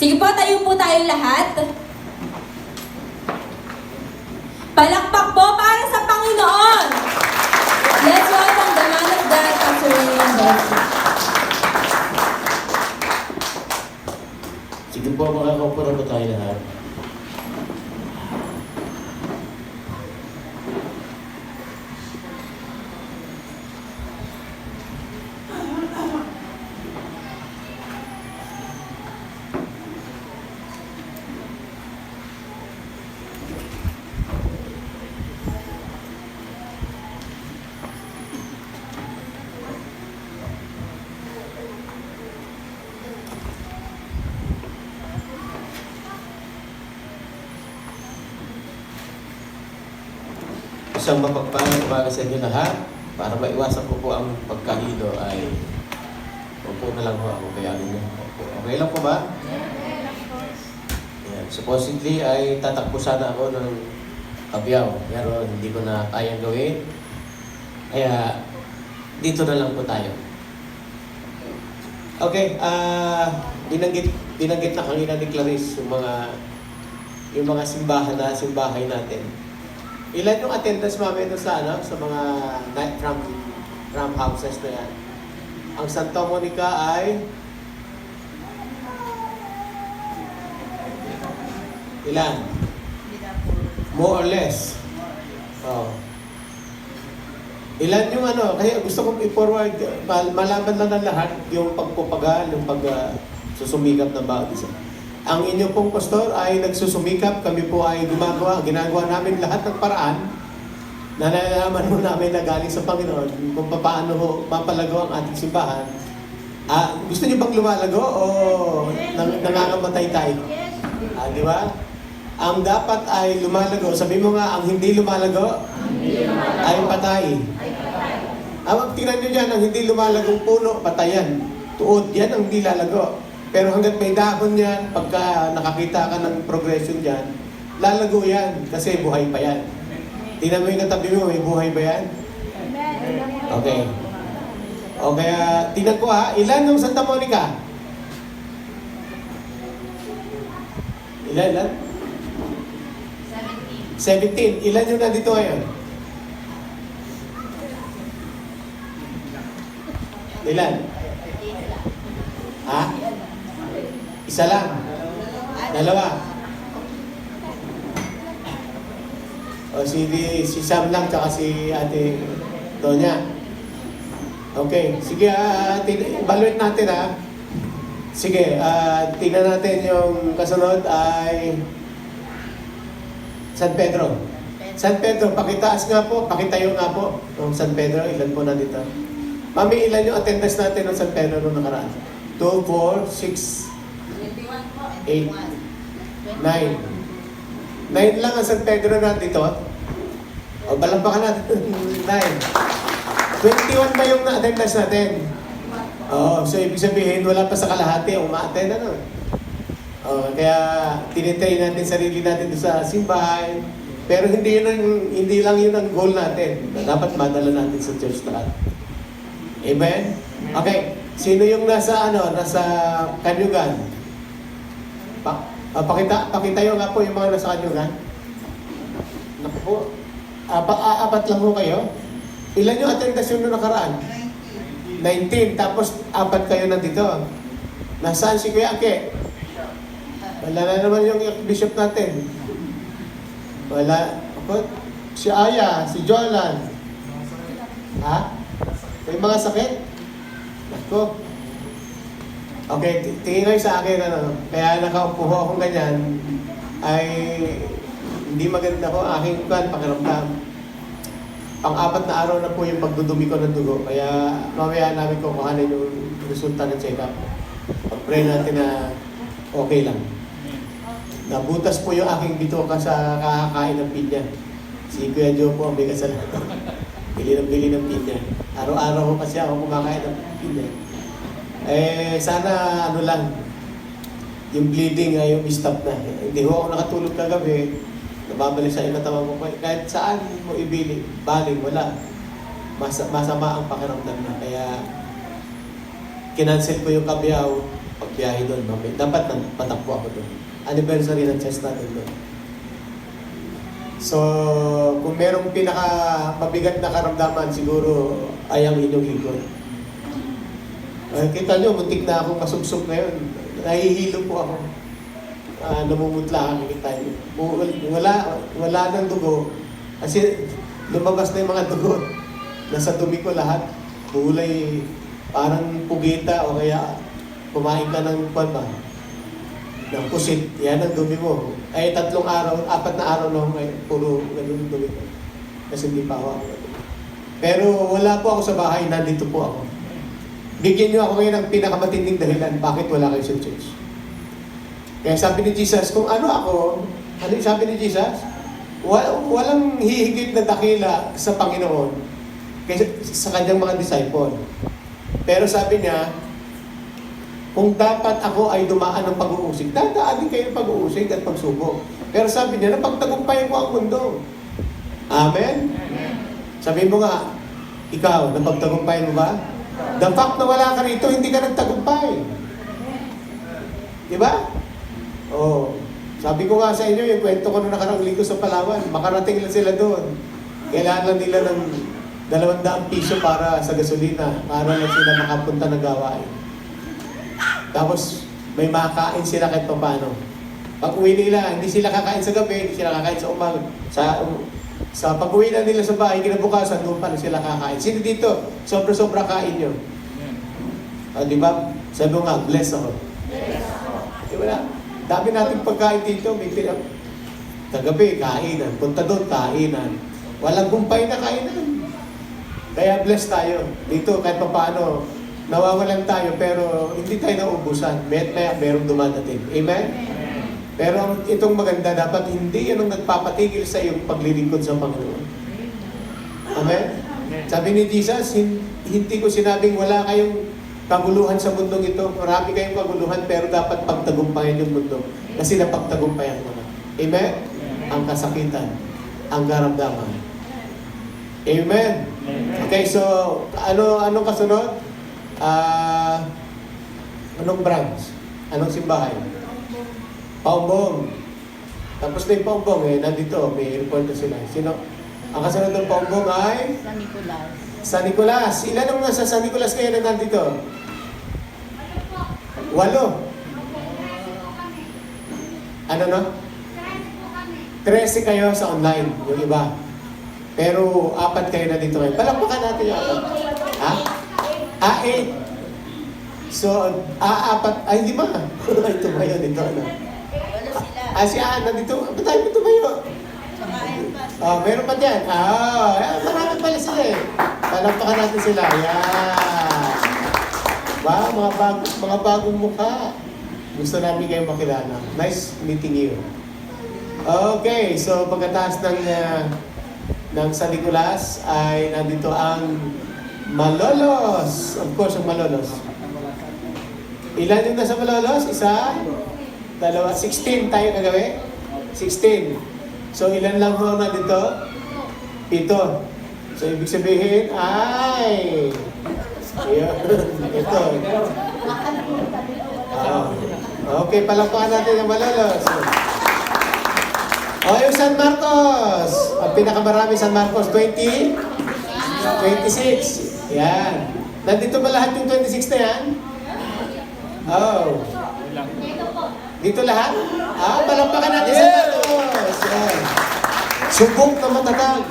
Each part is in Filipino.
Sige po, tayo po tayong lahat. Palakpak po para sa Panginoon! Let's welcome the man of God, Pastor William Bessie. Sige po, makakaupo na po tayo lahat. Isang mapagpalang umaga sa inyo lahat. Para maiwasan ko po ang pagkahilo ay upo na lang ho ako kaya ninyo. Okay lang po ba? Yan. Supposedly ay tatakbo sana ako ng Kabiyaw, pero hindi ko na kayang gawin. Kaya dito na lang po tayo. Okay, binanggit na kanina ni Clarice yung mga simbahay natin. Ilan yung attendance namin sa mga night from houses na yan? Ang Santa Monica ay ilan? More or less. Oh. Ilan yung kaya gusto kong i-forward, malaman lang ng lahat yung pagpupagal, yung susumikap ng bawat isa. Ang inyong pong pastor ay nagsusumikap, kami po ay ginagawa namin lahat ng paraan na nalalaman mo namin na galing sa Panginoon kung paano mapalago ang ating simbahan. Gusto niyo bang lumalago o nangangamatay tayo? Di ba? Ang dapat ay lumalago. Sabi mo nga, ang hindi lumalago ay patay. Tingnan nyo dyan, ang hindi lumalagong puno, patayan. Tuod, yan ang hindi lalago. Pero hanggat may dahon yan, pagka nakakita ka ng progression dyan, lalago yan kasi buhay pa yan. Tingnan mo yung katabi mo, may buhay ba yan? Okay. O kaya, tingnan ko ilan yung Santa Monica? Ilan? 17. Ilan yung nandito ngayon? Ilan? Isa lang. Dalawa. O si Sam lang, tsaka si Ate Donya. Okay. Sige, evaluate natin Sige, tingnan natin yung kasunod ay San Pedro. San Pedro, pakitaas nga po, pakitayo nga po. San Pedro, ilan po na dito? Mami, ilan yung attendance natin ng San Pedro noong nakaraan? 2, 4, 6, 8, 9. 9 lang ang San Pedro nandito. O, balampakan natin. 9. 21 ba yung na-attendance natin? So ibig sabihin, wala pa sa kalahati ang ma-attend kaya tinitry natin sarili natin sa simbahan. Pero hindi lang yun ang goal natin. Dapat madala natin sa church lahat. Amen? Okay. Sino yung nasa Kanyugan? Pakitayo nga po yung mga nasa Kanyugan. Naku po. Apat lang po kayo. Ilan yung attendance yung nakaraan? 19. Tapos 4 kayo nandito. Nasaan si Kuya Ake? Wala na naman yung bishop natin. Wala. Si Aya, si Jolan. May mga sakit? Ako. Okay, tingin kayo sa akin, kaya nakaupo akong ganyan, ay hindi maganda ko aking pakiramdam. Pang-4 na araw na po yung pagdudumi ko ng dugo, kaya mamaya namin kukuhanin yung resulta ng check-up. Pag-pray natin na okay lang. Nabutas po yung aking bitoka sa kakakain ng pinya. Si Kuya Joe po ang may kasalanan. Bili ng pinya. Araw-araw ko kasi ako kumakain ng pinya. Sana lang, yung bleeding yung stop na. Hindi ho ako nakatulog kagabi. Nababalik sa katawan ko. Kahit saan mo baling, wala. Masama ang pakiramdam na. Kaya kinancel ko yung Kabiyaw. pagbiyahe doon. Dapat patakbo ako doon. Anniversary ng church natin doon. So, kung merong pinaka mabigat na karamdaman, siguro ay ang inyong lingkod. Kita nyo, muntik na akong masubsob ngayon. Nahihilo po ako. Namumutla ang kita nyo. Wala ng dugo. Kasi lumabas na yung mga dugo. Nasa dumi ko lahat. Kulay parang pugita o kaya kumain ka ng pan ng pusit. Yan ang dumi mo. Ay 3 araw, 4 na araw na ngayon. Puro ganun dumi ko. Kasi hindi pa ako. Pero wala po ako sa bahay. Nandito po ako. Bigyan niyo ako ngayon ng pinakamatinding dahilan bakit wala kayo sa church. Kaya sabi ni Jesus, kung ano ako, ano yung sabi ni Jesus? Walang hihigit na dakila sa Panginoon kaysa sa kanyang mga disciple. Pero sabi niya, kung dapat ako ay dumaan ng pag-uusig, dadaan din kayo ng pag-uusig at pagsubok. Pero sabi niya, napagtagumpayan ko ang mundo. Amen? Sabihin mo nga, ikaw, napagtagumpayan mo ba? The fact na wala ka rito, hindi ka nagtagumpay. Di ba? Oh, sabi ko nga sa inyo, yung kwento ko na nakarang linggo sa Palawan, makarating lang sila doon. Kailangan nila ng 200 piso para sa gasolina, para lang sila makapunta ng gawain. Tapos, may makain sila kahit paano. Pag uwi nila, hindi sila kakain sa gabi, hindi sila kakain sa umaga. Sa pag-uwi na nila sa bahay, kinabukasan, doon pa na sila kakain. Sino dito? Sobra-sobra kain nyo. Di ba? Sabi mo nga, bless ako. Di ba na? Dami natin pagkain dito. May kagabi, kainan. Punta doon, kainan. Walang gumpay na kainan. Kaya bless tayo. Dito, kahit pa paano, nawawalan tayo, pero hindi tayo naubusan. Merong dumadating. Amen? Pero itong maganda, dapat hindi yan ang nagpapatigil sa iyong paglilingkod sa Panginoon. Amen? Sabi ni Jesus, hindi ko sinabing wala kayong kaguluhan sa mundong ito. Marami kayong kaguluhan, pero dapat pagtagumpayan yung mundo. Kasi napagtagumpayan mo na. Amen? Ang kasakitan, ang karamdaman. Amen? Okay, so, anong kasunod? Anong branch? Anong simbahay? Paumbong. Tapos na yung Paumbong, nandito, may report na sila. Sino? Ang kasunod ng Paumbong ay? San Nicolas. San Nicolas. Ilan ang nasa San Nicolas kayo na nandito? 8. Ano no? 13 kayo sa online, yung iba. Pero 4 kayo na dito ngayon. Palakpakan natin yung 4. Ha? 8. So, 4. Ay, di ba? Ito ba yun? Ito ano? Si Ana dito. Ba't tayo ito ba yun? Meron pa dyan. Marami pala sila eh. Palakpakan natin sila. Yan. Ba, mga bagong mukha. Gusto namin kayong makilala. Nice meeting you. Okay, so pagkatapos ng San Nicolas ay nandito ang Malolos. Of course, ang Malolos. Ilan yung nasa Malolos? 1, 2, 16 tayo kagabi? 16. So, ilan lang ho na dito? 7. So, ibig sabihin ay... Ito. Okay, palakpakan natin yung Malolos. Yung San Marcos. Ang pinakamarami San Marcos, 26. Yan. Nandito ba lahat yung 26 na yan? Dito lahat? Palakpakan natin San Marcos. Yan. Subok na matatag.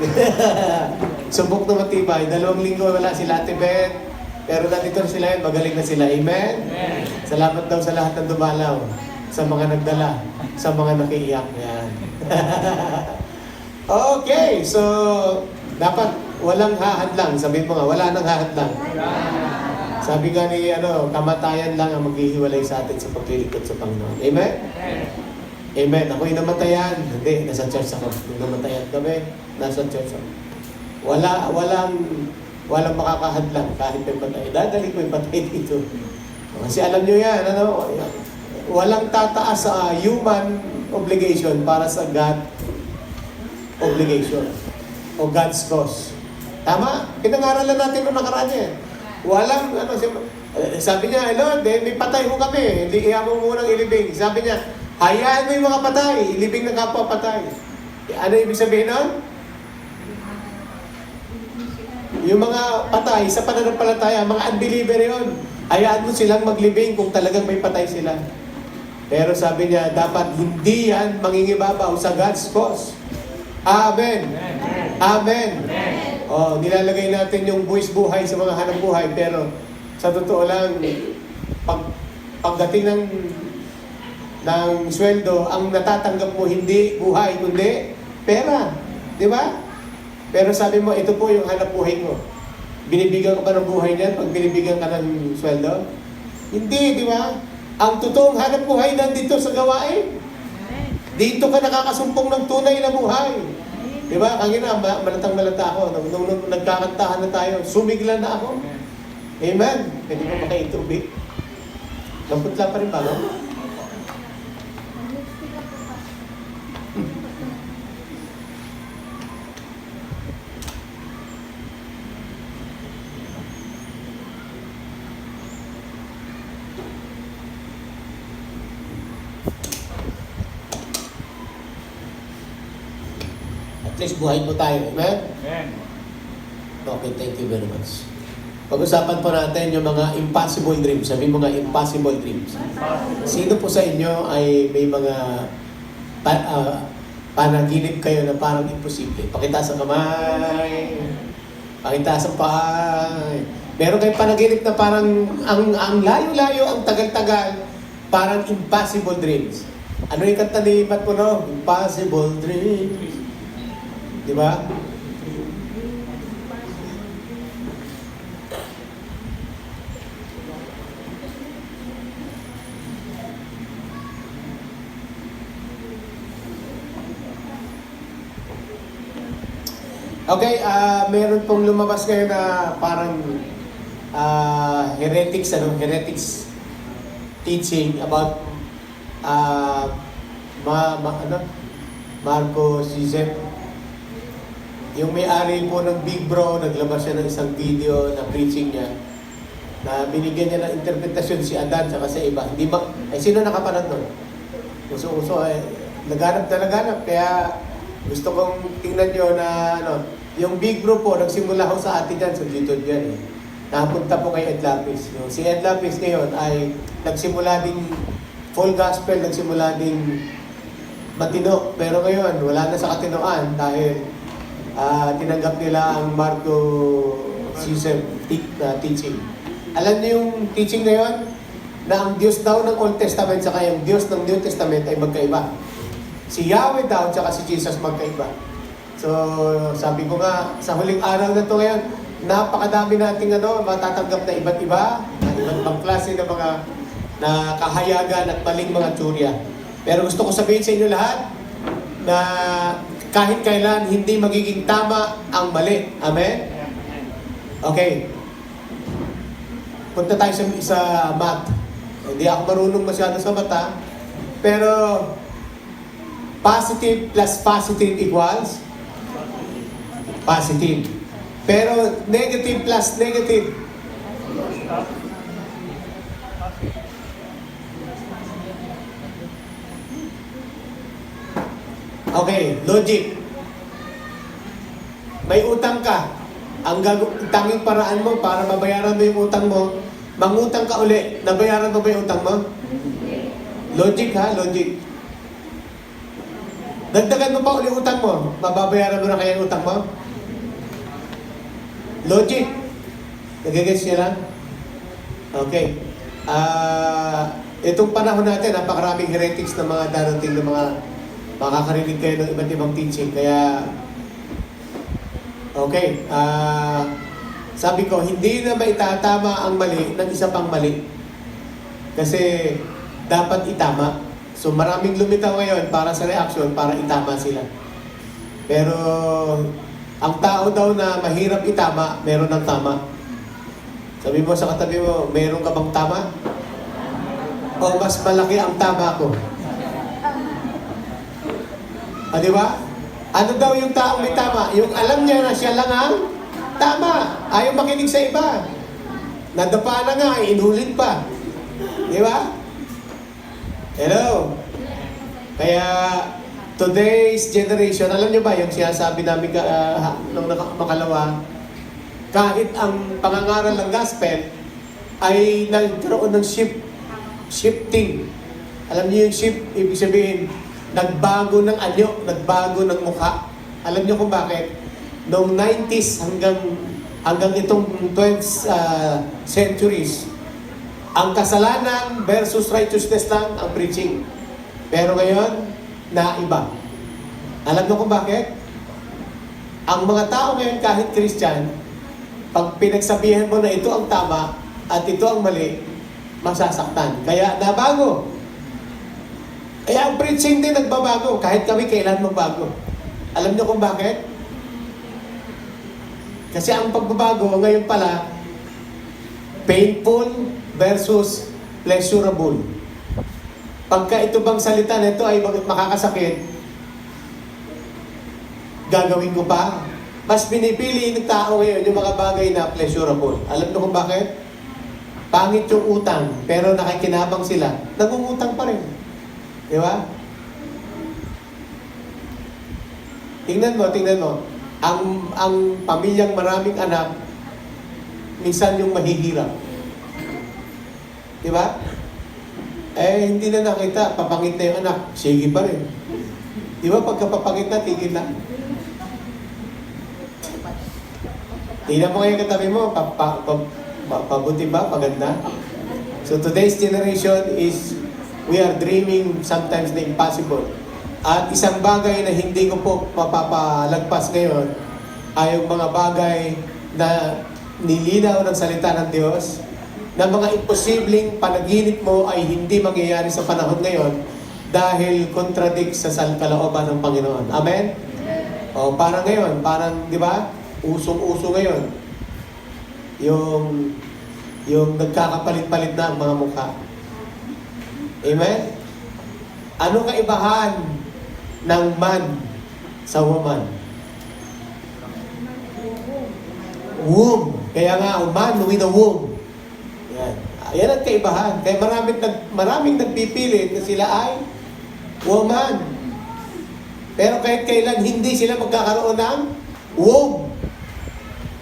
Subok na matibay. 2 linggo wala sila Ate Beth. Pero nandito na sila yun, magaling na sila. Amen? Amen. Salamat daw sa lahat ng dumalaw. Sa mga nagdala. Sa mga nakiiyak. Yan. Okay, so dapat walang hahadlang. Sabihin mo nga, wala nang hahadlang. Sabi nga ni, kamatayan lang ang maghihiwalay sa atin sa paglilingkod sa Panginoon. Amen? Amen. Ako'y namatayan. Hindi, nasa church ako. Nung namatayan kami, nasa church ako. Walang makakahadlang kahit may patay. Dadali ko yung patay dito. Kasi alam nyo yan, walang tataas sa human obligation para sa God obligation o God's cause. Tama? Pinangaralan natin noong nakaraan yan. Walang, Sabi niya, Lord, may patay ho kami. Hindi iya mo munang ilibing. Sabi niya, hayaan mo yung mga patay. Ilibing ng kapwa patay. Ano ibig sabihin nun? Yung mga patay sa pananampalataya, mga unbeliever yun. Hayaan mo silang maglibing kung talagang may patay sila. Pero sabi niya, dapat hindi yan mangingibabaw sa God's cause. Amen. Amen. Oh, nilalagay natin yung buwis buhay sa mga hanap buhay, pero sa totoo lang, pagdating ng sweldo, ang natatanggap mo hindi buhay, kundi pera. Di ba? Pero sabi mo, ito po yung hanap buhay ko. Binibigyan ka pa ng buhay niyan pag binibigyan ka ng sweldo? Hindi, di ba? Ang totoong hanap buhay nandito sa gawain. Dito ka nakakasumpong ng tunay na buhay. Di ba? Kanina, malatang-malata ako. Nung nagkakantahan na tayo, sumigla na ako. Amen. Pwede mo makaintubig. Lamputla pa rin ba, no? At least buhay po tayo. Amen? Amen. Okay, thank you very much. Pag-usapan po natin yung mga impossible dreams. Sabi mga impossible dreams. Sino po sa inyo ay may mga panaginip kayo na parang imposible? Pakitaas ang kamay. Pakitaas ang paa. Meron kayong panaginip na parang ang layo-layo, ang tagal-tagal, parang impossible dreams. Ano yung kanta ni Matt po, no? Impossible dreams. Di ba? Okay, meron pong lumabas ngayon na parang heretics teaching about Marco Cizem. Yung may-ari po ng Big Bro, naglabas siya ng isang video na preaching niya na binigyan niya ng interpretasyon si Adan at sa iba. Hindi ba? Sino nakapanood nun? Uso-uso naganap na naganap. Kaya gusto kong tingnan nyo na yung Big Bro po, nagsimula ho sa atin dyan, sa YouTube yan eh. Napunta po kay Ed Lapis. Si Ed Lapis ngayon ay nagsimula din full gospel, nagsimula din matino. Pero ngayon, wala na sa katinoan dahil tinanggap nila ang Marco Cizem teaching. Alam niyo yung teaching na yun? Na ang Diyos daw ng Old Testament saka yung Diyos ng New Testament ay magkaiba. Si Yahweh daw saka si Jesus magkaiba. So, sabi ko nga, sa huling araw na ito ngayon, napakadami nating matatanggap na iba't iba, iba't ibang klase ng mga na kahayagan at maling mga tsurya. Pero gusto ko sabihin sa inyo lahat na kahit kailan hindi magiging tama ang mali. Amen? Okay. Punta tayo sa math. Hindi ako marunong masyado sa mata. Pero positive plus positive equals positive. Pero negative plus negative. Okay, logic. May utang ka. Ang tanging paraan mo para mabayaran mo yung utang mo, mangutang ka uli. Nabayaran mo ba yung utang mo? Logic ha, logic. Dagdagan mo pa uli utang mo, mababayaran mo na kaya yung utang mo? Logic. Nagigets niya lang? Okay. Itong panahon natin, napakaraming heretics na mga darating na mga makakarinig kayo ng iba't ibang teaching. Kaya, okay. Sabi ko, hindi na maitatama ang mali ng isa pang mali. Kasi dapat itama. So maraming lumitaw ngayon para sa reaction, para itama sila. Pero ang tao daw na mahirap itama, meron ng tama. Sabi mo sa katabi mo, meron ka bang tama? O mas malaki ang tama ko? Di ba? Ano daw yung taong may tama? Yung alam niya na siya lang ang tama. Ayaw makinig sa iba. Nadapa na nga, inulit pa. Di ba? Hello? Kaya, today's generation, alam nyo ba yung sinasabi namin nung makalawa, kahit ang pangangaral ng gospel ay nagkaroon ng shifting. Alam niyo yung shift, ibig sabihin, nagbago ng anyo, nagbago ng mukha. Alam niyo kung bakit? Noong 90s hanggang itong 12th centuries, ang kasalanan versus righteousness lang ang preaching. Pero ngayon, naiba. Alam niyo kung bakit? Ang mga tao ngayon kahit Christian, pag pinagsabihan mo na ito ang tama at ito ang mali, masasaktan. Kaya nabago. Kaya ang preaching din nagbabago. Kahit kami kailan magbago. Alam niyo kung bakit? Kasi ang pagbabago ngayon pala, painful versus pleasurable. Pagka ito bang salita na ito ay makakasakit, gagawin ko pa. Mas pinipili ng tao ngayon yung mga bagay na pleasurable. Alam niyo kung bakit? Pangit yung utang, pero nakikinabang sila. Nangungutang pa rin. Di ba? Tingnan mo. Ang pamilyang maraming anak, minsan yung mahihirap. Di ba? Hindi na nakita, papangit na yung anak, sige pa rin. Di ba, pagka papangit na, tigil na. Tingnan mo ngayon katabi mo, pabuti ba, paganda? So today's generation is, we are dreaming sometimes the impossible. At isang bagay na hindi ko po mapapalagpas ngayon ay yung mga bagay na nilinaw ng salita ng Diyos, na mga imposibleng panaginip mo ay hindi mangyayari sa panahon ngayon dahil contradict sa kalooban ng Panginoon. Amen? O parang ngayon, di ba? Usong-uso ngayon. Yung nagkakapalit-palit na ang mga mukha. Amen? Anong kaibahan ng man sa woman? Womb. Kaya nga, man with a womb. Yan. Yan ang kaibahan. Kaya maraming nagpipilit na sila ay woman. Pero kahit kailan hindi sila magkakaroon ng womb.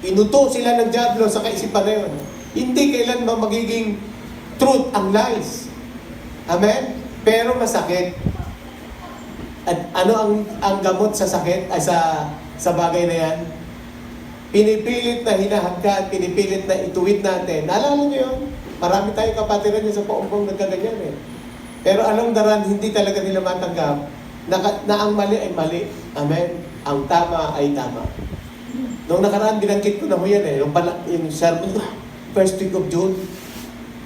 Inuto sila ng diablo sa kaisipan na yun. Hindi kailan magiging truth ang lies. Amen? Pero masakit. At ano ang gamot sa sakit ay sa bagay na yan? Pinipilit na hinahagka at pinipilit na ituwid natin. Naalala niyo yun? Marami tayong kapatiran niya sa paumpong nagkaganyan eh. Pero anong daran, hindi talaga nila matanggap na ang mali ay mali. Amen? Ang tama ay tama. Noong nakaraan, binanggit ko na ho yan eh. Yung sermon, first week of June.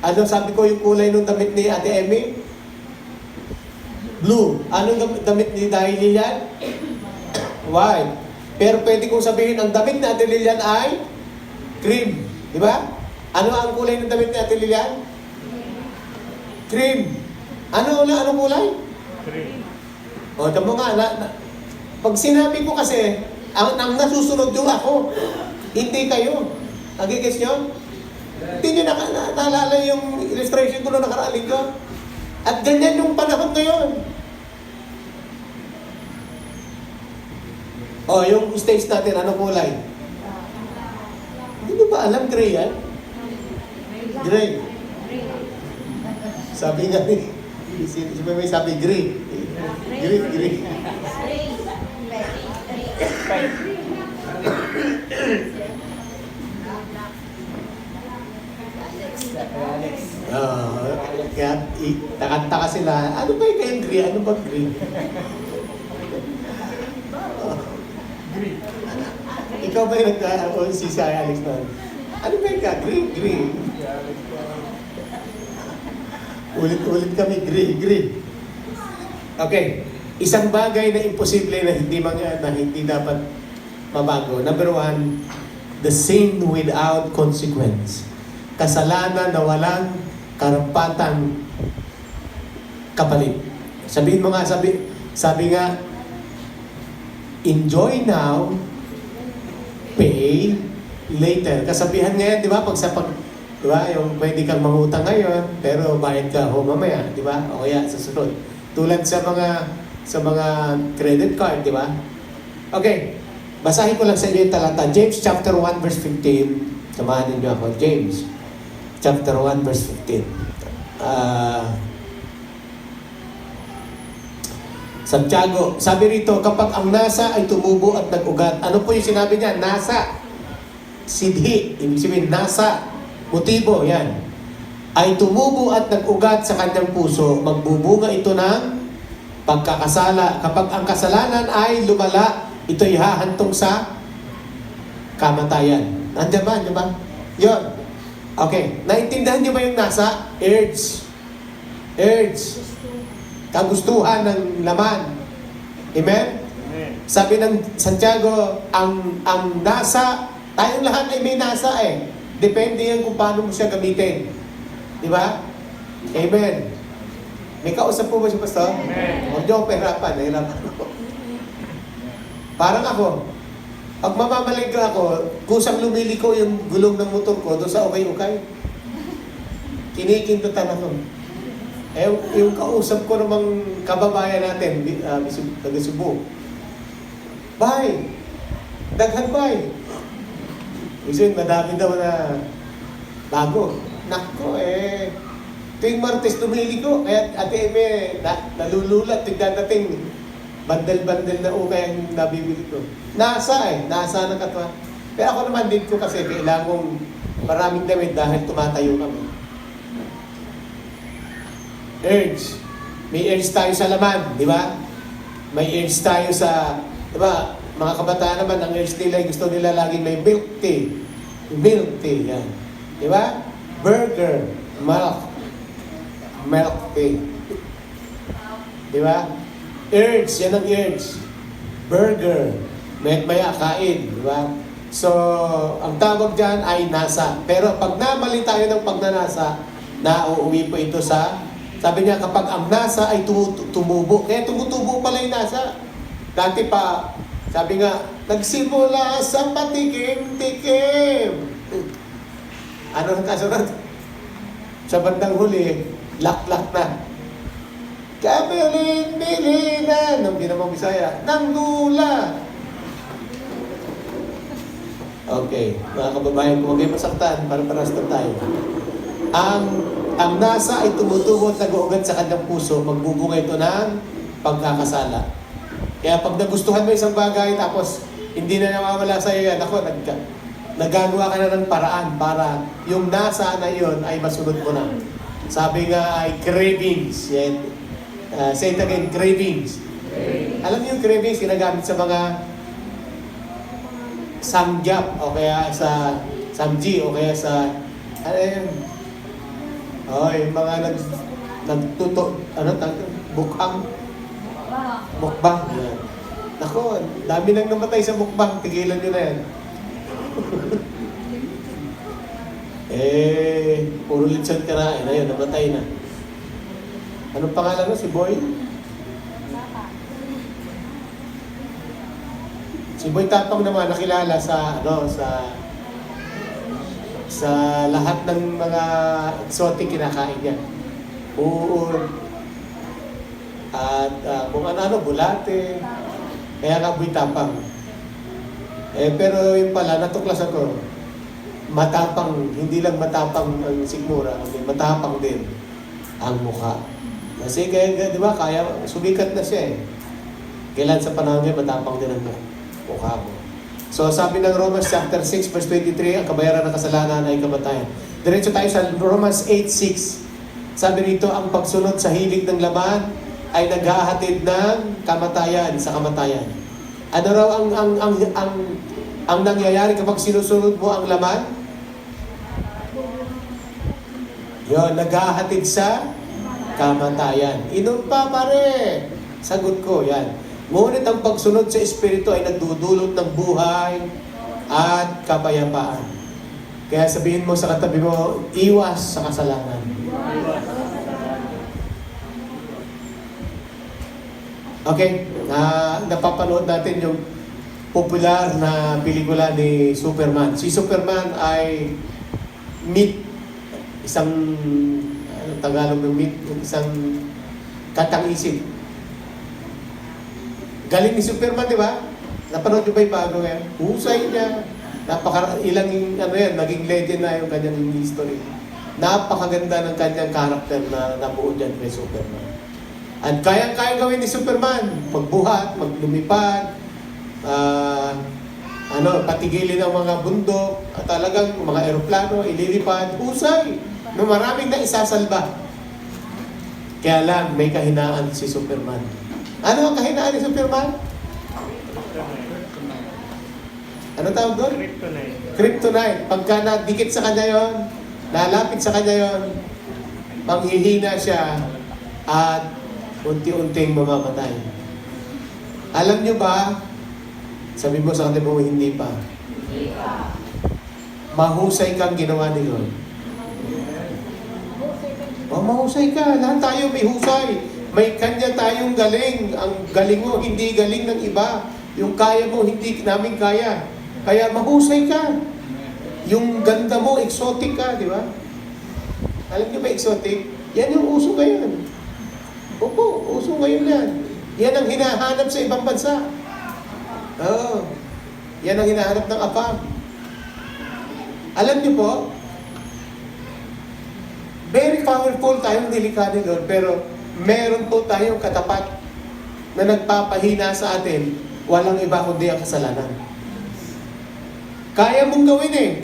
Ano sabi ko yung kulay ng damit ni Ate Emmy? Blue. Anong damit ni Dahil Lilian? White. Pero pwede kong sabihin, ang damit ni Ate Lilian ay cream. Di ba? Ano ang kulay ng damit ni Ate Lilian? Cream. Ano kulay? Cream. O, tamo nga. Pag sinabi ko kasi, ang nasusunod yung ako, hindi kayo. Nagigis nyo? Hindi nyo naalala yung illustration ko na nakaraang linggo? At ganyan yung panahon ngayon. O, yung stage natin, anong kulay? Hindi nyo ba alam, gray yan? Gray. Sabi nga si may sabi gray. Gray. Kaya takanta sila, ano ba yung kayong gray? Ano ba gray? Ikaw ba yung si Alex na? Ano ba yung gray? Ulit kami, gray. Okay. Isang bagay na imposible na hindi dapat mabago. Number one, the sin without consequence. Kasalanan na walang karapatang kapalit. Sabihin mo nga, sabi nga, enjoy now, pay later. Kasabihan ngayon, di ba? Di ba? Yung pwede kang mangutang ngayon, pero bayad ka ho mamaya, di ba? O kaya sa sunod. Tulad sa mga credit card, di ba? Okay. Basahin ko lang sa inyo yung talata. James chapter 1 verse 15. Samahan niyo ako. James chapter 1 verse 15. Santiago, sabi rito, kapag ang nasa ay tumubo at nag-ugat, ano po yung sinabi niya? Nasa, sidhi, ibig sabihin nasa, motibo, yan. Ay tumubo at nag-ugat sa kanyang puso, magbubunga ito ng pagkakasala. Kapag ang kasalanan ay lumala, ito'y hahantong sa kamatayan. Nandiyan ba? Nandiyan ba? Yun. Okay. Naintindihan niyo ba yung nasa? Urge. Urge. Kagustuhan ng laman. Amen? Amen. Sabi ng Santiago, ang nasa, tayong lahat ay may nasa eh. Depende yan kung paano mo siya gamitin. Di ba? Amen. May kausap po ba si Pastor? Amen. Huwag niyo ako pahirapan. Nahirapan ako. Parang ako, pag mamamalengke ako, kusang lumiliko yung gulong ng motor ko doon sa ukay-ukay. Kinikintutan ako. Eh, yung kausap ko namang kababayan natin, taga Cebu. Bay! Daghan bay! Kasi madami daw na bago. Nako eh, tuwing Martes lumiliko, kaya ate Eme, nalululat, tigdadating, bandel-bandel na ukay ang nabibili ko. Nasa ng katwa. Pero ako naman din ko kasi kailangan kong maraming damit dahil tumatayo kami. Urge. May urge tayo sa laman, di ba? May urge tayo sa, di ba? Mga kabataan naman, ang urge nila, gusto nila laging may milk tea. Milk tea, yan. Di ba? Burger, milk tea. Di ba? Urge, yan ang urge. Burger, maya kain, di ba? So, ang tawag dyan ay nasa. Pero pag namali tayo ng pagnanasa, nauuwi po ito sa, sabi niya, kapag ang nasa ay tumubo. Kaya tumutubo pala yung nasa. Dati pa, sabi nga, nagsimula sa patikim-tikim. Ano ang kasunod? Sa bandang huli, lak-lak na. Kabilin-bilinan, nang ginamang Bisaya, ng dula. Okay, mga kababayan, kung magay masaktan, para parastan tayo. Ang nasa ay tumutubo at nag-uugat sa kanyang puso, magbubunga ito ng pagkakasala. Kaya pag nagustuhan mo isang bagay, tapos hindi na nawawala sa iyo yan, ako, nagagawa ka na ng paraan para yung nasa na iyon ay masunod mo na. Sabi nga ay cravings. Yan. Say it again, cravings. Alam niyo yung cravings, ginagamit sa mga samgyap o kaya sa samji o kaya sa ano yun? Yung mga nagtuto, bukhang. Mukbang. Yan. Nako, dami nang namatay sa mukbang. Tigilan nyo na yan. Puro litson karain. Ayun, namatay na. Anong pangalan mo? Si Boy? Si Boy Tapang naman nakilala sa lahat ng mga exotic kinakain niya. Uod, at kung ano, bulate. Kaya nga Boy Tapang. Pero yung pala, natuklasan ko, matapang, hindi lang matapang ang sigmura, matapang din ang mukha. Kasi kaya, di ba, kaya, sumikat na siya eh. Kailan sa panahon niya, matapang din ang mukha mo. So sabi ng Romans chapter 6 verse 23, ang kabayaran ng kasalanan ay kamatayan. Diretso tayo sa Romans 8:6. Sabi rito, ang pagsunod sa hilig ng laman ay naghahatid ng kamatayan sa kamatayan. Ano raw ang nangyayari kapag sinusunod mo ang laman? Yon, naghahatid sa kamatayan. Inom pa pare. Sagot ko, yan. Ngunit ang pagsunod sa Espiritu ay nagdudulot ng buhay at kapayapaan. Kaya sabihin mo sa katabi mo, iwas sa kasalanan. Okay, napapanood natin yung popular na pelikula ni Superman. Si Superman ay isang Tagalog ng myth, isang katang-isip. Galing ni Superman, di ba? Napanood nyo ba yung bago yan? Husay niya. Ilang naging legend na yung kanyang history. Napakaganda ng kanyang karakter na nabuo dyan kay Superman. At kaya gawin ni Superman, magbuhat, maglumipad, patigilin ang mga bundok, at talagang mga eroplano, ililipad, husay, na maraming na isasalba. Kaya lang, may kahinaan si Superman. Ano ang kahinaan ni Superman? Ano tawag doon? Kryptonite. Kryptonite. Pagka nadikit sa kanya yon, lalapit sa kanya yon, manghihina siya at unti-unting mamamatay. Alam nyo ba, sabi mo sa kanila mo, hindi pa. Mahusay kang ginawa ni Lord. Mahusay ka. Lahat tayo may husay. May kanya tayong galing. Ang galing mo, hindi galing ng iba. Yung kaya mo, hindi namin kaya. Kaya mahusay ka. Yung ganda mo, exotic ka, di ba? Alam niyo ba exotic? Yan yung uso ngayon. Opo, uso ngayon yan. Yan ang hinahanap sa ibang bansa. Oo. Yan ang hinahanap ng AFAM. Alam niyo po, very powerful tayong nilikha ni Lord, pero meron po tayong katapat na nagpapahina sa atin, walang iba kundi ang kasalanan. Kaya mong gawin eh.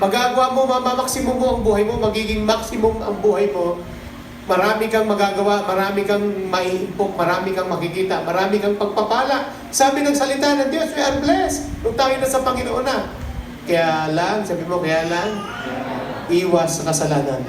Magagawa mo, mamamaksimum mo ang buhay mo, magiging maximum ang buhay mo, marami kang magagawa, marami kang maiimpok, marami kang makikita, marami kang pagpapala. Sabi ng salita ng Diyos, we are blessed. Kung tayo na sa Panginoon na. Kaya lang, sabi mo, kaya lang, iwas sa kasalanan.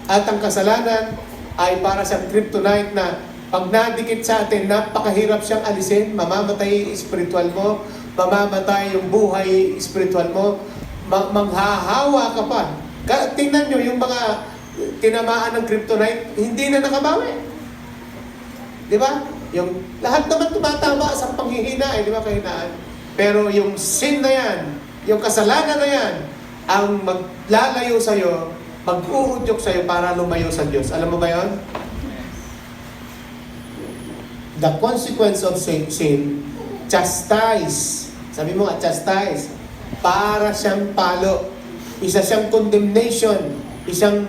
At ang kasalanan ay para sa kryptonite na pag nadikit sa atin, napakahirap siyang alisin, mamamatay yung spiritual mo, mamamatay yung buhay spiritual mo, manghahawa ka pa. Tingnan nyo, yung mga tinamaan ng kryptonite, hindi na nakabawi. Di ba? Yung, lahat naman tumatama sa panghihina, di ba, kahinaan? Pero yung sin na yan, yung kasalanan na yan, ang maglalayo sa'yo, mag-uudyok sa'yo para lumayo sa Diyos. Alam mo ba yun? The consequence of sin, chastise. Sabi mo nga, chastise. Para siyang palo. Isa siyang condemnation. Isang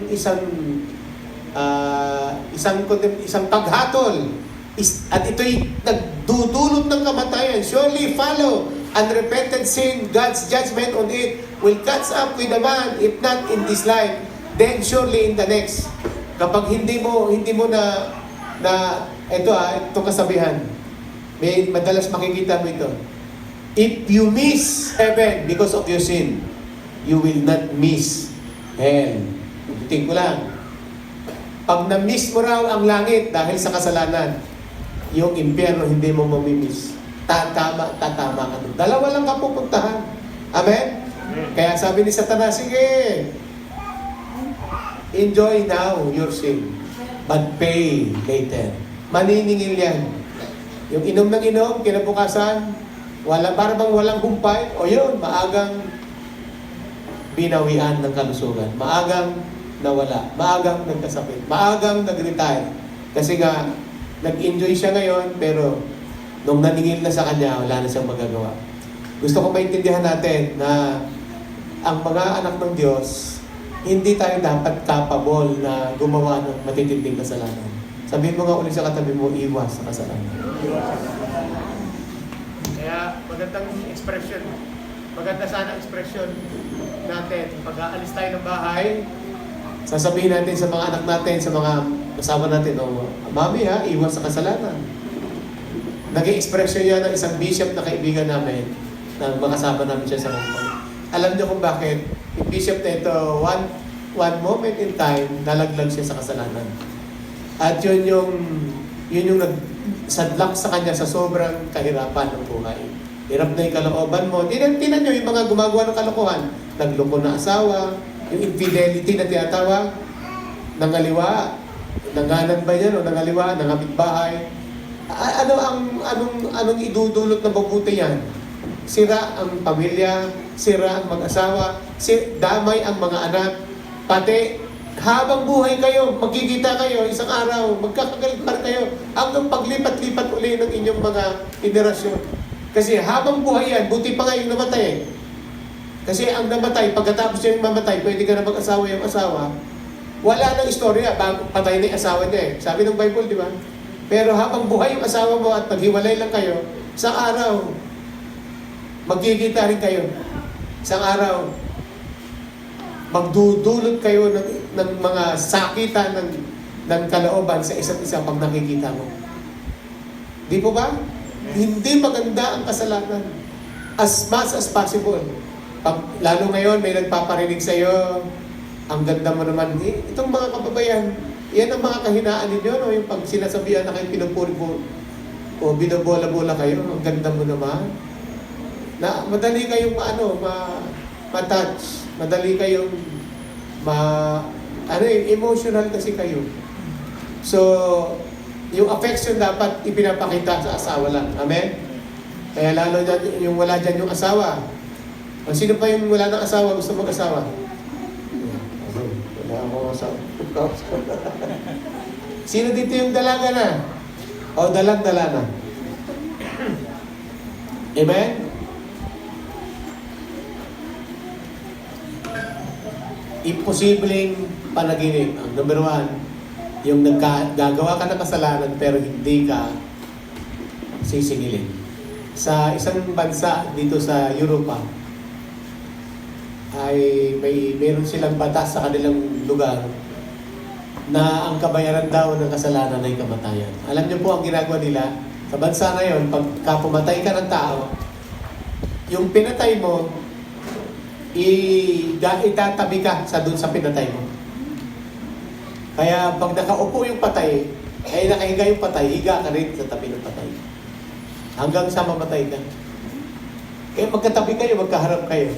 paghatol. At ito'y nagdudulot ng kamatayan. Surely follow unrepented sin, God's judgment on it will catch up with the man, if not in this life, then surely in the next. Kapag hindi mo ito kasabihan, may madalas makikita mo ito. If you miss heaven because of your sin, you will not miss hell. Ulitin ko lang. Pag na-miss mo raw ang langit dahil sa kasalanan, yung impyerno hindi mo mamimiss. Tatama ka doon. Dalawa lang ka pupuntahan. Amen? Kaya sabi ni Satanas, sige, enjoy now your sin, but pay later. Maniningil yan. Yung inom ng inom, kinabukasan, para bang walang humpay, o yun, maagang binawian ng kalusugan. Maagang nawala. Maagang nagkasakit. Maagang nag-retire. Kasi nga, nag-enjoy siya ngayon, pero nung naningil na sa kanya, wala na siyang magagawa. Gusto ko maintindihan natin na ang mga anak ng Diyos, hindi tayo dapat capable na gumawa ng matitinding kasalanan. Sabihin mo nga ulit sa katabi mo, iwas sa kasalanan. Kaya magandang expression. Maganda sana expression natin. Pag aalis tayo ng bahay, sasabihin natin sa mga anak natin, sa mga kasama natin, Mami ha, iwas sa kasalanan. Nag-i-expression yan ng isang bishop na kaibigan namin na makasama namin siya sa Hong Kong. Alam niyo kung bakit? Yung bishop na ito, one moment in time, nalaglag siya sa kasalanan. At yun yung nagsadlak sa kanya sa sobrang kahirapan ng buhay. Hirap na yung kalooban mo. Tinan nyo yung mga gumagawa ng kalokohan. Nagloko na asawa, yung infidelity na tinatawag, nangaliwa, nanganan ba yan o nangaliwa, nangapit bahay. Anong idudulot na mabuti yan? Sira ang pamilya, sira ang mag-asawa, damay ang mga anak, pati habang buhay kayo, magkikita kayo isang araw, magkakagalit kayo hanggang paglipat-lipat uli ng inyong mga henerasyon. Kasi habang buhay yan, buti pa nga yung namatay eh. Kasi ang namatay, pagkatapos niya yung mamatay, pwede ka na mag-asawa yung asawa. Wala nang istorya, patay na yung asawa niya eh. Sabi ng Bible, di ba? Pero habang buhay yung asawa mo at maghiwalay lang kayo, isang araw, magkikita rin kayo. Isang araw, magdudulot kayo ng mga sakitan ng kalooban sa isa't isa pag nakikita mo. Di po ba? Hindi maganda ang kasalanan. As much as possible. Lalo ngayon, may nagpaparinig sa iyo, ang ganda mo naman. Itong mga kababayan, yan ang mga kahinaan ninyo, no? Yung pag sinasabihan na kayo pinupuri po, o binabola-bola kayo, ang ganda mo naman. Na madali kayong ma-touch. Madali kayong emotional kasi kayo. So, yung affection dapat ipinapakita sa asawa lang. Amen? Kaya lalo dyan, yung wala dyan yung asawa. O sino pa yung wala ng asawa, gusto mag-asawa? Wala akong asawa. Sino dito yung dalaga na? O dalag-dala na? Amen? Imposibleng panaginip. Ang number one, yung gagawa ka ng kasalanan pero hindi ka sisingilin. Sa isang bansa dito sa Europa, ay meron silang batas sa kanilang lugar na ang kabayaran daw ng kasalanan ay kamatayan. Alam niyo po ang ginagawa nila sa bansa na yon, pagka pumatay ka ng tao, yung pinatay mo, itatabi ka doon sa pinatay mo. Kaya pag nakaupo yung patay, ay nakahiga yung patay, higa ka rin sa tabi ng patay. Hanggang sa mamatay ka. Kaya magkatabi kayo, magkaharap kayo.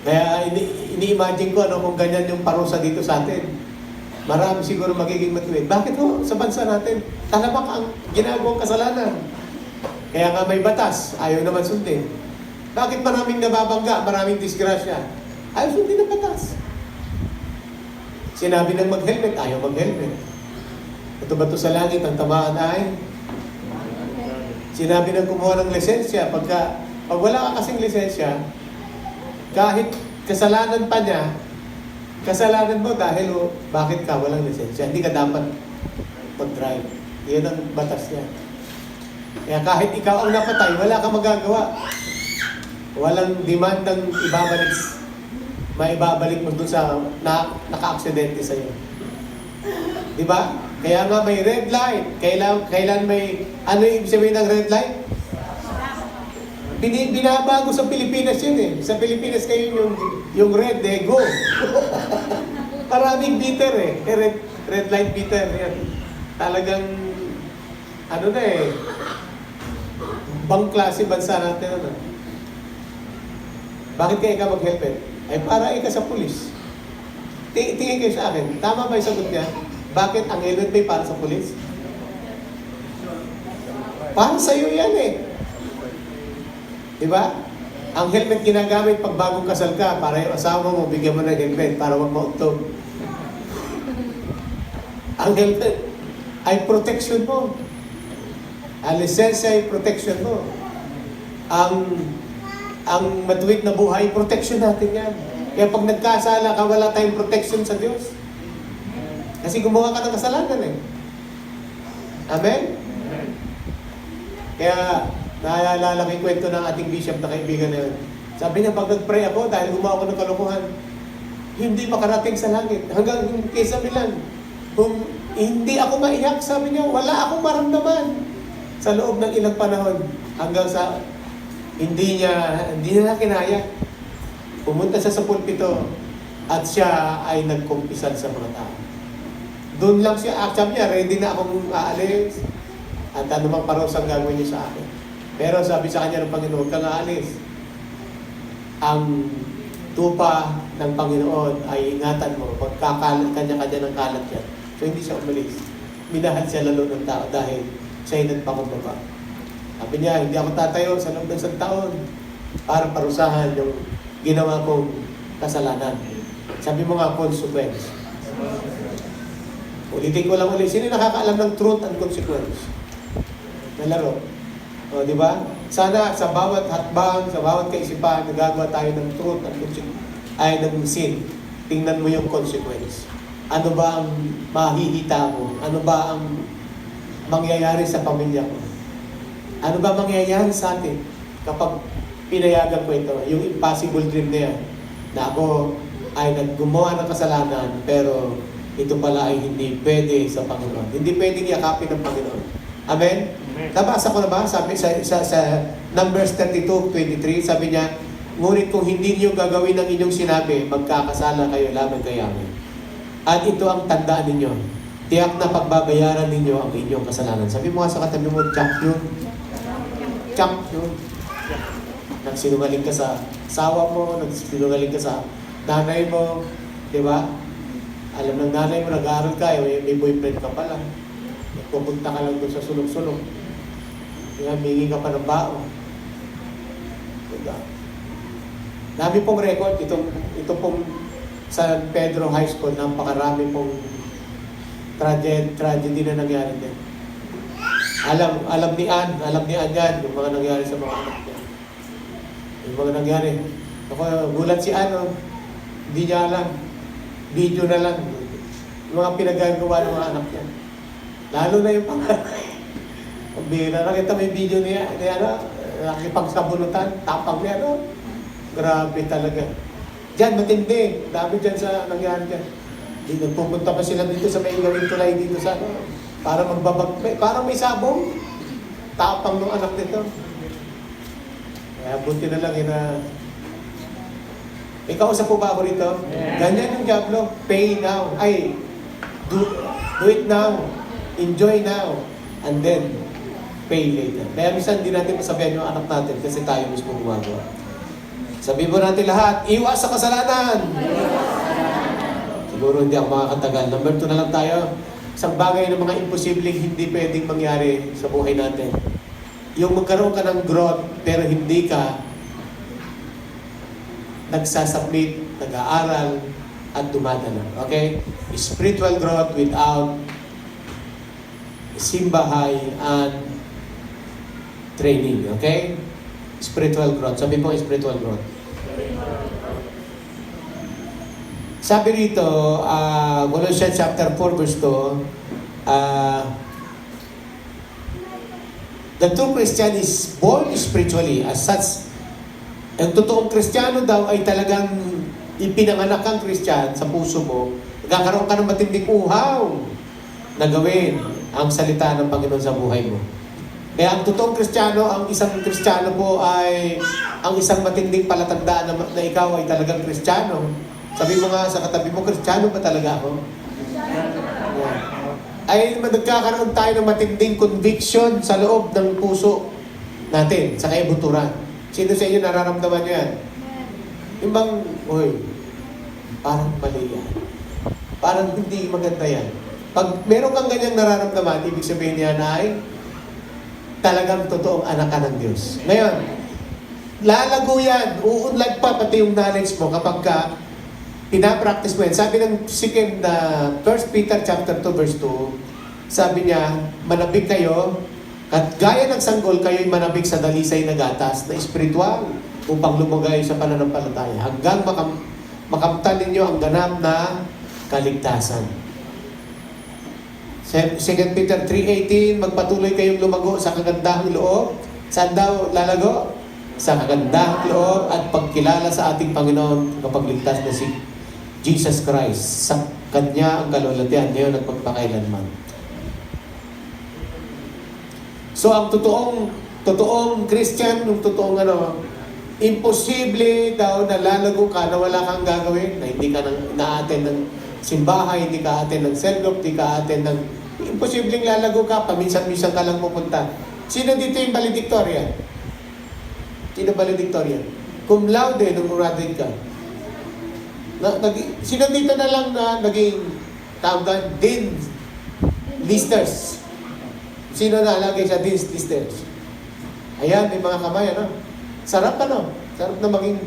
Kaya ini-imagine ko kung ganyan yung parusa dito sa atin. Marami siguro magiging matuwid. Bakit ho? Sa bansa natin, talamak ang ginagawang kasalanan. Kaya nga may batas, ayaw naman sundin. Bakit maraming nababangga, maraming disgrasya? Ayaw sundin ang batas. Sinabi ng mag-helmet, ayaw mag-helmet. Ito ba ito sa langit, ang tamaan ay? Sinabi ng kumuha ng lisensya, pag wala ka kasing lisensya, kahit kasalanan pa niya, kasalanan mo dahil bakit ka walang lisensya, hindi ka dapat mag-drive. Yan ang batas niya. Kaya kahit ikaw ang napatay, wala kang magagawa. Walang demandang maibabalik mo dun sa naka-aksidente sa'yo. Di ba? Kaya nga may red light. Kailan may, ano yung ibig sabihin ng red light? Binabago sa Pilipinas yun eh. Sa Pilipinas kayo yung red eh, go. Maraming beater eh. Red light beater. Yan. Talagang, ano na eh, bang klase bansa natin ano. Bakit kaya ka mag-helmet? Ay para ka sa pulis. Tingin kayo sa akin, tama ba yung sagot niya? Bakit ang helmet ba para sa pulis? Para sa'yo yan eh. Diba? Ang helmet ginagamit pag bagong kasal ka, para yung asawa mo, bigyan mo ng helmet para wag mautog. Ang helmet ay protection mo. Ang lisensya ay protection mo. Ang matuwid na buhay, protection natin yan. Kaya pag nagkasala ka, wala tayong protection sa Diyos. Kasi gumawa ka ng kasalanan eh. Amen? Kaya, naalala ko yung kwento ng ating bishop na kaibigan na yun. Sabi niya, pag nag-pray ako dahil gumawa ko ng kalokohan, hindi makarating sa langit. Hanggang kesa bilang, kung hindi ako maiyak, sabi niya, wala akong maramdaman. Sa loob ng ilang panahon, hanggang sa hindi niya kinaya. Pumunta siya sa pulpito at siya ay nagkumpisan sa mga tao. Doon lang siya, sabi niya, ready na akong aalis. At ano mang parosang gagawin niya sa akin. Pero sabi sa kanya ng Panginoon, huwag kang aalis. Ang tupa ng Panginoon ay ingatan mo. Pagkakalat kanya-kanya ng kalat yan. So hindi siya umalis. Minahal siya lalo ng tao dahil siya ay nagpakumbaba. Sabi niya, hindi ako tatayo sa loob ng isang taon para parusahan yung ginawa kong kasalanan. Sabi mo nga, consequence. Ulitin ko lang ulit. Sino nakakaalam ng truth and consequence? Nalaro. O, di ba? Sana sa bawat hatbang, sa bawat kaisipan, nagagawa tayo ng truth and consequence, ay ng sin. Tingnan mo yung consequence. Ano ba ang mahihita mo? Ano ba ang mangyayari sa pamilya ko? Ano ba mangyayari sa atin kapag pinayagan ko ito? Yung impossible dream na yan, na ako ay naggumawa ng kasalanan, pero ito pala ay hindi pwede sa Panginoon. Hindi pwedeng yakapin ng Panginoon. Amen? Nabasa ko na ba? Sabi sa Numbers 32:23, sabi niya, ngunit kung hindi niyo gagawin ang inyong sinabi, magkakasala kayo laban kay Yahweh. At ito ang tandaan ninyo. Tiyak na pagbabayaran ninyo ang inyong kasalanan. Sabi mo nga sa katabi mo, Jack yun. Jack yun. Nagsinungaling ka sa asawa mo, nagsinungaling ka sa nanay mo, di ba? Alam ng nanay mo, nag-aaral ka, may boyfriend ka pala. Pupunta ka lang doon sa sulok-sulok. Mingi ka pa ng bao. Diba? Dami pong record, ito pong San Pedro High School, napakarami pong tragedy na nangyari din. Alam ni Ann yan, yung mga nangyari sa mga anak niya. Yung mga nangyari. Ako, gulat si Ann, hindi niya alam. Video na lang. Yung mga pinagagawa ng mga anak niya. Lalo na yung pangalan. Ang bira, nakita mo yung video niya, nakipagsabunutan, tapang niya, grabe talaga. Diyan, matindi. Dami dyan sa nangyari dyan. Nagpupunta pa sila dito sa may gawing tulay dito sa para magbabag, parang may sabong. Tapang ng anak nito. Kaya buti na lang na ikaw sa po ba ako rito? Ganyan yung Diablo. Pay now. Ay, do it now. Enjoy now. And then, pay later. Kaya minsan hindi natin masabihan yung anak natin kasi tayo mismo gumagawa. Sabihin mo natin lahat, iwas sa kasalanan! Siguro hindi ako makakatagal. Number 2 na lang tayo. Isang bagay ng mga imposibleng hindi pwedeng mangyari sa buhay natin. Yung magkaroon ka ng growth pero hindi ka nagsasubmit, nag-aaral, at dumadala. Okay? Spiritual growth without simbahay and training. Okay? Spiritual growth. Sabi po, spiritual growth. Sabi rito, Colossians chapter 4 verse 2, the true Christian is born spiritually. As such, ang totoong Kristiyano daw ay talagang ipinanganak kang Kristyan sa puso mo, nagkakaroon ka ng matinding uhaw na gawin ang salita ng Panginoon sa buhay mo. Kaya ang totoong Kristiyano, ang isang Kristiyano po ay ang isang matinding palatandaan na ikaw ay talagang Kristiyano. Sabi mo nga sa katabi mo, Kristiyano ba talaga ako? Yeah. Ay nagkakaroon tayo ng matinding conviction sa loob ng puso natin, sa kaibuturan. Sino sa inyo nararamdaman nyo yan? Yung bang, parang mali yan. Parang hindi maganda yan. Pag meron kang ganyang nararamdaman, ibig sabihin niya na ay talagang totoong anak ka ng Diyos. Ngayon, lalago yan, uunlad pa pati yung knowledge mo kapag ka pinapractice mo yan. Sabi ng 1 Peter chapter 2 verse 2, sabi niya, manabig kayo, at gaya ng sanggol, kayo'y manabig sa dalisay na gatas na espiritual upang lumagay sa pananampalataya hanggang makamtan ninyo ang ganap na kaligtasan. 2 Peter 3:18, magpatuloy kayong lumago sa kagandahang loob. Saan daw lalago? Sa kagandahang loob at pagkilala sa ating Panginoon kapag ligtas na si Jesus Christ. Sa Kanya ang kalulatian ngayon at magpakailanman. So ang totoong Christian, yung totoong imposible daw na lalago ka na wala kang gagawin, na hindi ka na-attend ng simbahay, hindi ka attend ng cell group, hindi ka attend ng... Imposibleng lalago ka, paminsan-minsan ka lang pupunta. Sino dito yung valedictorian? Sino valedictorian? Cum laude nung graduate ka. Sino dito na lang na naging tawag Dean Listers? Sino na lagi sa Dean Listers? Ayan, may mga kamay, ano? Sarap, ano? Sarap na maging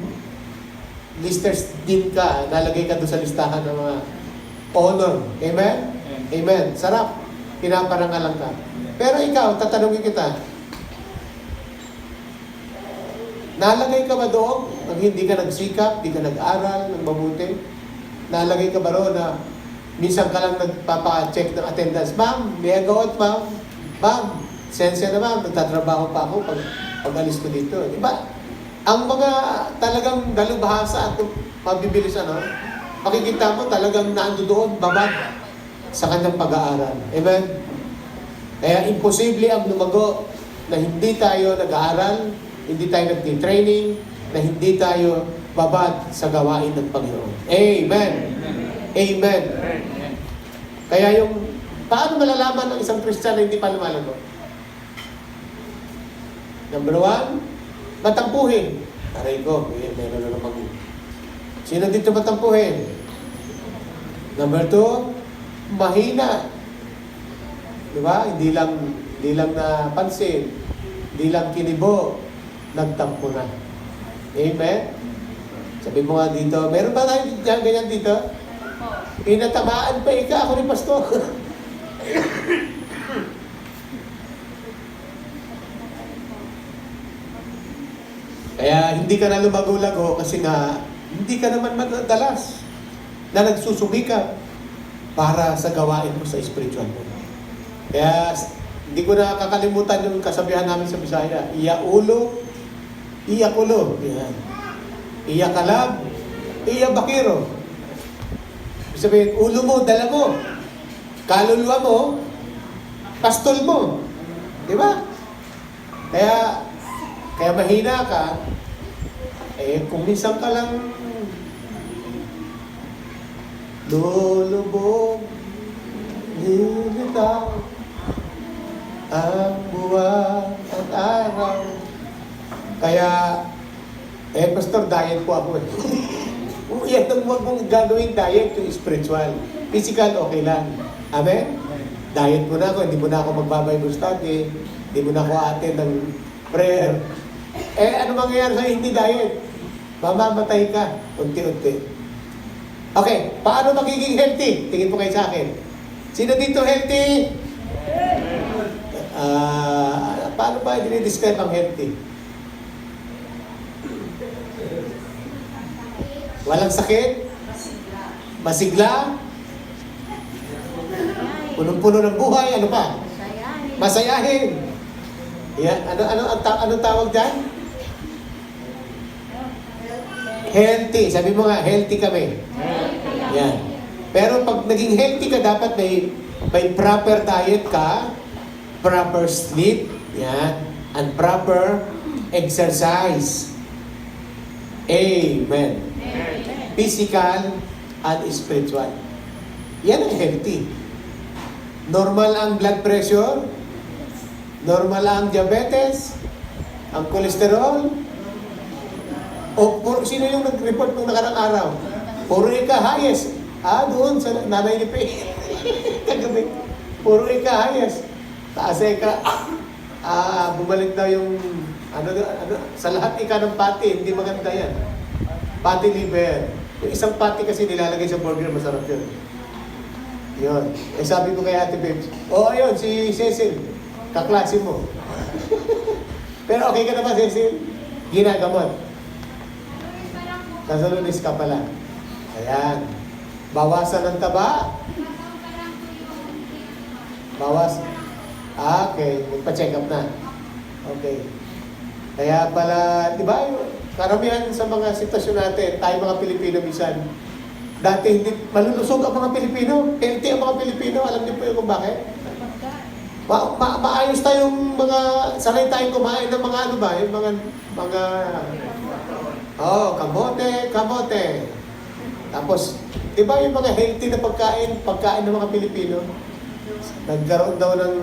listers din ka. Nalagay ka doon sa listahan ng mga honor. Amen? Amen. Sarap. Pinaparangalan ka. Pero ikaw, tatanungin kita, nalagay ka ba doon nang hindi ka nagsikap, hindi ka nag-aral ng mabuti? Nalagay ka ba roon na minsan ka lang nagpapa-check ng attendance? Ma'am, may agaot, ma'am. Ma'am, sensya na ma'am, nagtatrabaho pa ako pag alis ko dito. Diba? Ang mga talagang dalubhasa at mabibilis, ano, makikita mo talagang naando doon, babad sa kanyang pag-aaral. Amen? Kaya imposible ang lumago na hindi tayo nag-aaral, hindi tayo nagtitraining, na hindi tayo babad sa gawain ng Panginoon. Amen. Amen. Kaya yung, paano malalaman ng isang Kristiyano na hindi pa lumalago? Number 1, matampuhin. Aray ko, meron na namang. Sino dito matampuhin? Number 2, mahina. Diba? Hindi lang napansin, hindi lang kinibo, nagtampo na. Amen? Sabi mo nga dito, meron ba tayo ganyan dito? Pinatamaan pa ika, ako ni Pastor. Kaya hindi ka na lumago-lago kasi nga hindi ka naman madalas na nagsusumika para sa gawain mo sa spiritual mo. Kaya hindi ko na kakalimutan yung kasabihan namin sa Bisaya, iya ulo, iya kulo. Yan. Iya kalab, iya bakiro. Ibig sabihin, ulo mo, dala mo. Kaluluwa mo, pastol mo. Di ba? Kaya mahina ka, kung minsan ka lang lulubog, lilitaw ang buwan at araw. Kaya, Pastor, diet po ako eh. Yan ang huwag mong gagawin diet yung spiritual. Physical, okay lang. Amen? Diet mo na ako, hindi mo na ako magbabible study, hindi mo na ako attend ng prayer. Ano mangyayari sa'yo? Hindi diet. Mamamatay ka, unti-unti. Okay, paano magiging healthy? Tingin po kayo sa akin. Sino dito healthy? Paano ba dinidescribe ang healthy? Walang sakit? Masigla? Punong-puno ng buhay? Ano pa? Masayahin. Yan. Ano tawag dyan? Healthy. Sabi mo nga, healthy kami. Yan. Pero pag naging healthy ka, dapat may proper diet ka, proper sleep, yan, and proper exercise. Amen. Physical and spiritual. Yan ang healthy. Normal ang blood pressure, normal ang diabetes, ang cholesterol, sino yung nag-report nung nakarang araw? Puro ika highest. Doon sa nanay ni Pei. Kagabi. Puro ika highest. Taas ika. Bumalik daw yung sa lahat ika ng pati, hindi maganda yan. Pati liver. Yung isang pati kasi nilalagay sa burger, masarap yun. Yun. Sabi ko kay Ate Babes, ayun, si Cecil, kaklase mo. Pero okay ka na ba, Cecil? Ginagamot. Nasa Lunes ka pala. Ayan. Bawasan ng taba. Bawas. Okay. Magpa-check up na. Okay. Kaya pala, di ba, karamihan sa mga sitwasyon natin, tayo mga Pilipino minsan, dati hindi, malulusog ang mga Pilipino, healthy ang mga Pilipino, alam niyo po yung kung bakit? Maayos tayong mga, sanay tayong kumain ng mga ano ba, yung mga, kamote. Tapos, di ba yung mga healthy na pagkain ng mga Pilipino, nagkaroon daw ng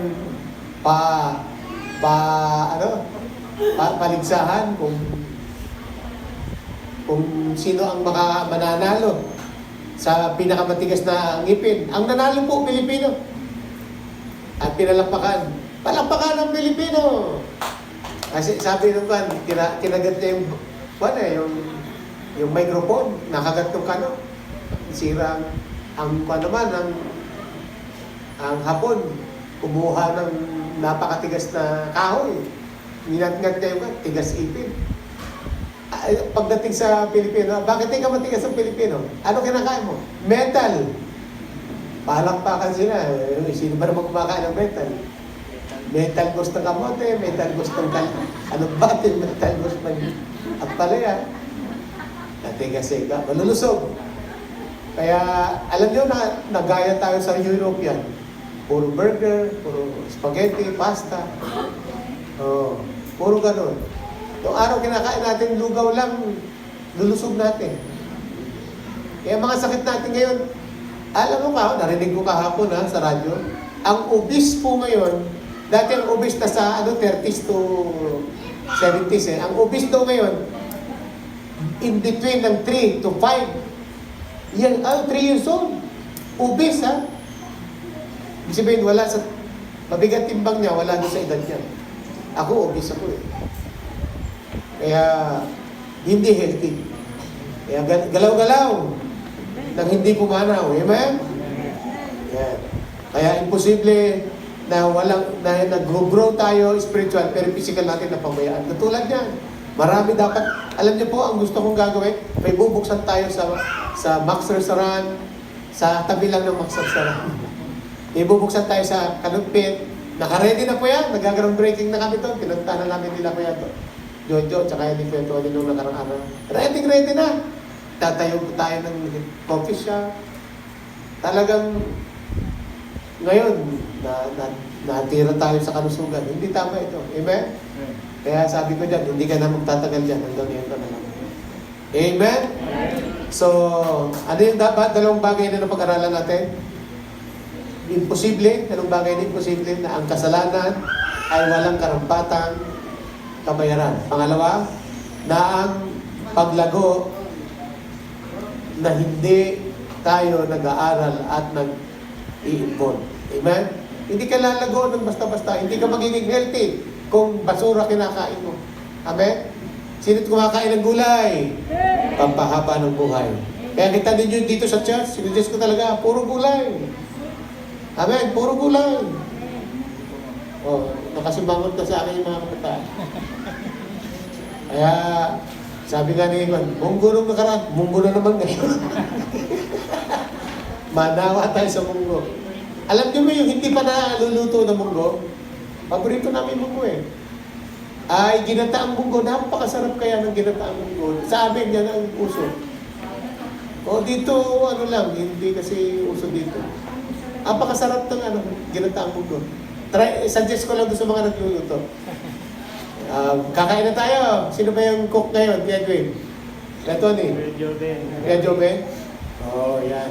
paligsahan kung sino ang mananalo sa pinakamatigas na ngipin. Ang nanalo po, Pilipino. At pinalampakan. Palakpakan ng Pilipino! Kasi sabi nung kan, kinagat niya yung microphone, nakagat ng kano. Sira ang naman, ang hapon, kumuha ng napakatigas na kahoy. Ninat-ngat niya yung tigas ipin. Pagdating sa Pilipino, bakit di ka matigas ang Pilipino? Ano kinakain mo? Metal. Palakpakan sila. Sino ba naman kumakain ng metal? Metal gusto ng kamote, metal gusto ng batil, metal gusto ng atpalaya. Natigas ka, malulusog. Kaya alam nyo na nagaya tayo sa European. Puro burger, puro spaghetti, pasta. Oh, puro ganun. Yung araw kinakain natin, lugaw lang, lulusog natin. Kaya mga sakit natin ngayon, alam mo ka, narinig ko kahapon sa radyo, ang obese po ngayon, dati ang obese na sa 30s to 70s Ang obese daw ngayon, in between ng 3 to 5. 3 years old. Obese Ibig sabihin, wala sa, mabigat timbang niya, wala doon sa edad niya. Ako, obese ako Kaya, hindi healthy. Kaya galaw-galaw nang hindi pumanaw. Amen? Yan. Kaya imposible na nag-grow tayo spiritual pero physical natin na pabayaan. Katulad yan. Marami dapat, alam niyo po, ang gusto kong gagawin, may bubuksan tayo sa Max Restaurant, sa tabi lang ng Max Restaurant. May bubuksan tayo sa Kanugpit. Naka-ready na po yan. Nagagaroon breaking na kami doon. Pinunta na namin nila po yan doon. Jojo, tsaka yung Kwento din nung nakarang araw. Ready na. Tatayo po tayo ng coffee shop. Talagang ngayon, natira tayo sa kalusugan. Hindi tama ito. Amen? Kaya sabi ko dyan, hindi ka na magtatagal dyan. Hanggang ngayon ka na lang. Amen? So, ano yung dalawang bagay na napag-aralan natin? Imposible. Anong bagay na imposible? Na ang kasalanan ay walang karampatang kabayaran. Pangalawa, na ang paglago na hindi tayo nag-aaral at nag-i-involve. Amen? Hindi ka lalago ng basta-basta. Hindi ka magiging healthy kung basura kinakain mo. Amen? Sino't kumakain ng gulay? Pampahaba ng buhay. Kaya kita ninyo dito sa church, sinuggest ko talaga, puro gulay. Amen? Puro gulay. Oh, nakasibangot na sa akin yung mga kabataan. Kaya, sabi nga ni Ivan, munggo nung nakaraan, munggo na naman ngayon. Manawa tayo sa munggo. Alam niyo ba yung hindi pa naluluto na munggo? Paborito namin munggo Ay, ginataang munggo. Napakasarap kaya ng ginataang munggo. Sa amin, yan ang uso. O dito, ano lang, hindi kasi uso dito. Napakasarap ng ginataang munggo. Suggest ko lang doon sa mga nagluluto. Kakain na tayo. Sino ba yung cook ngayon? Kuya Edwin? Kuya Tony? Kuya Joven? Oh, yan.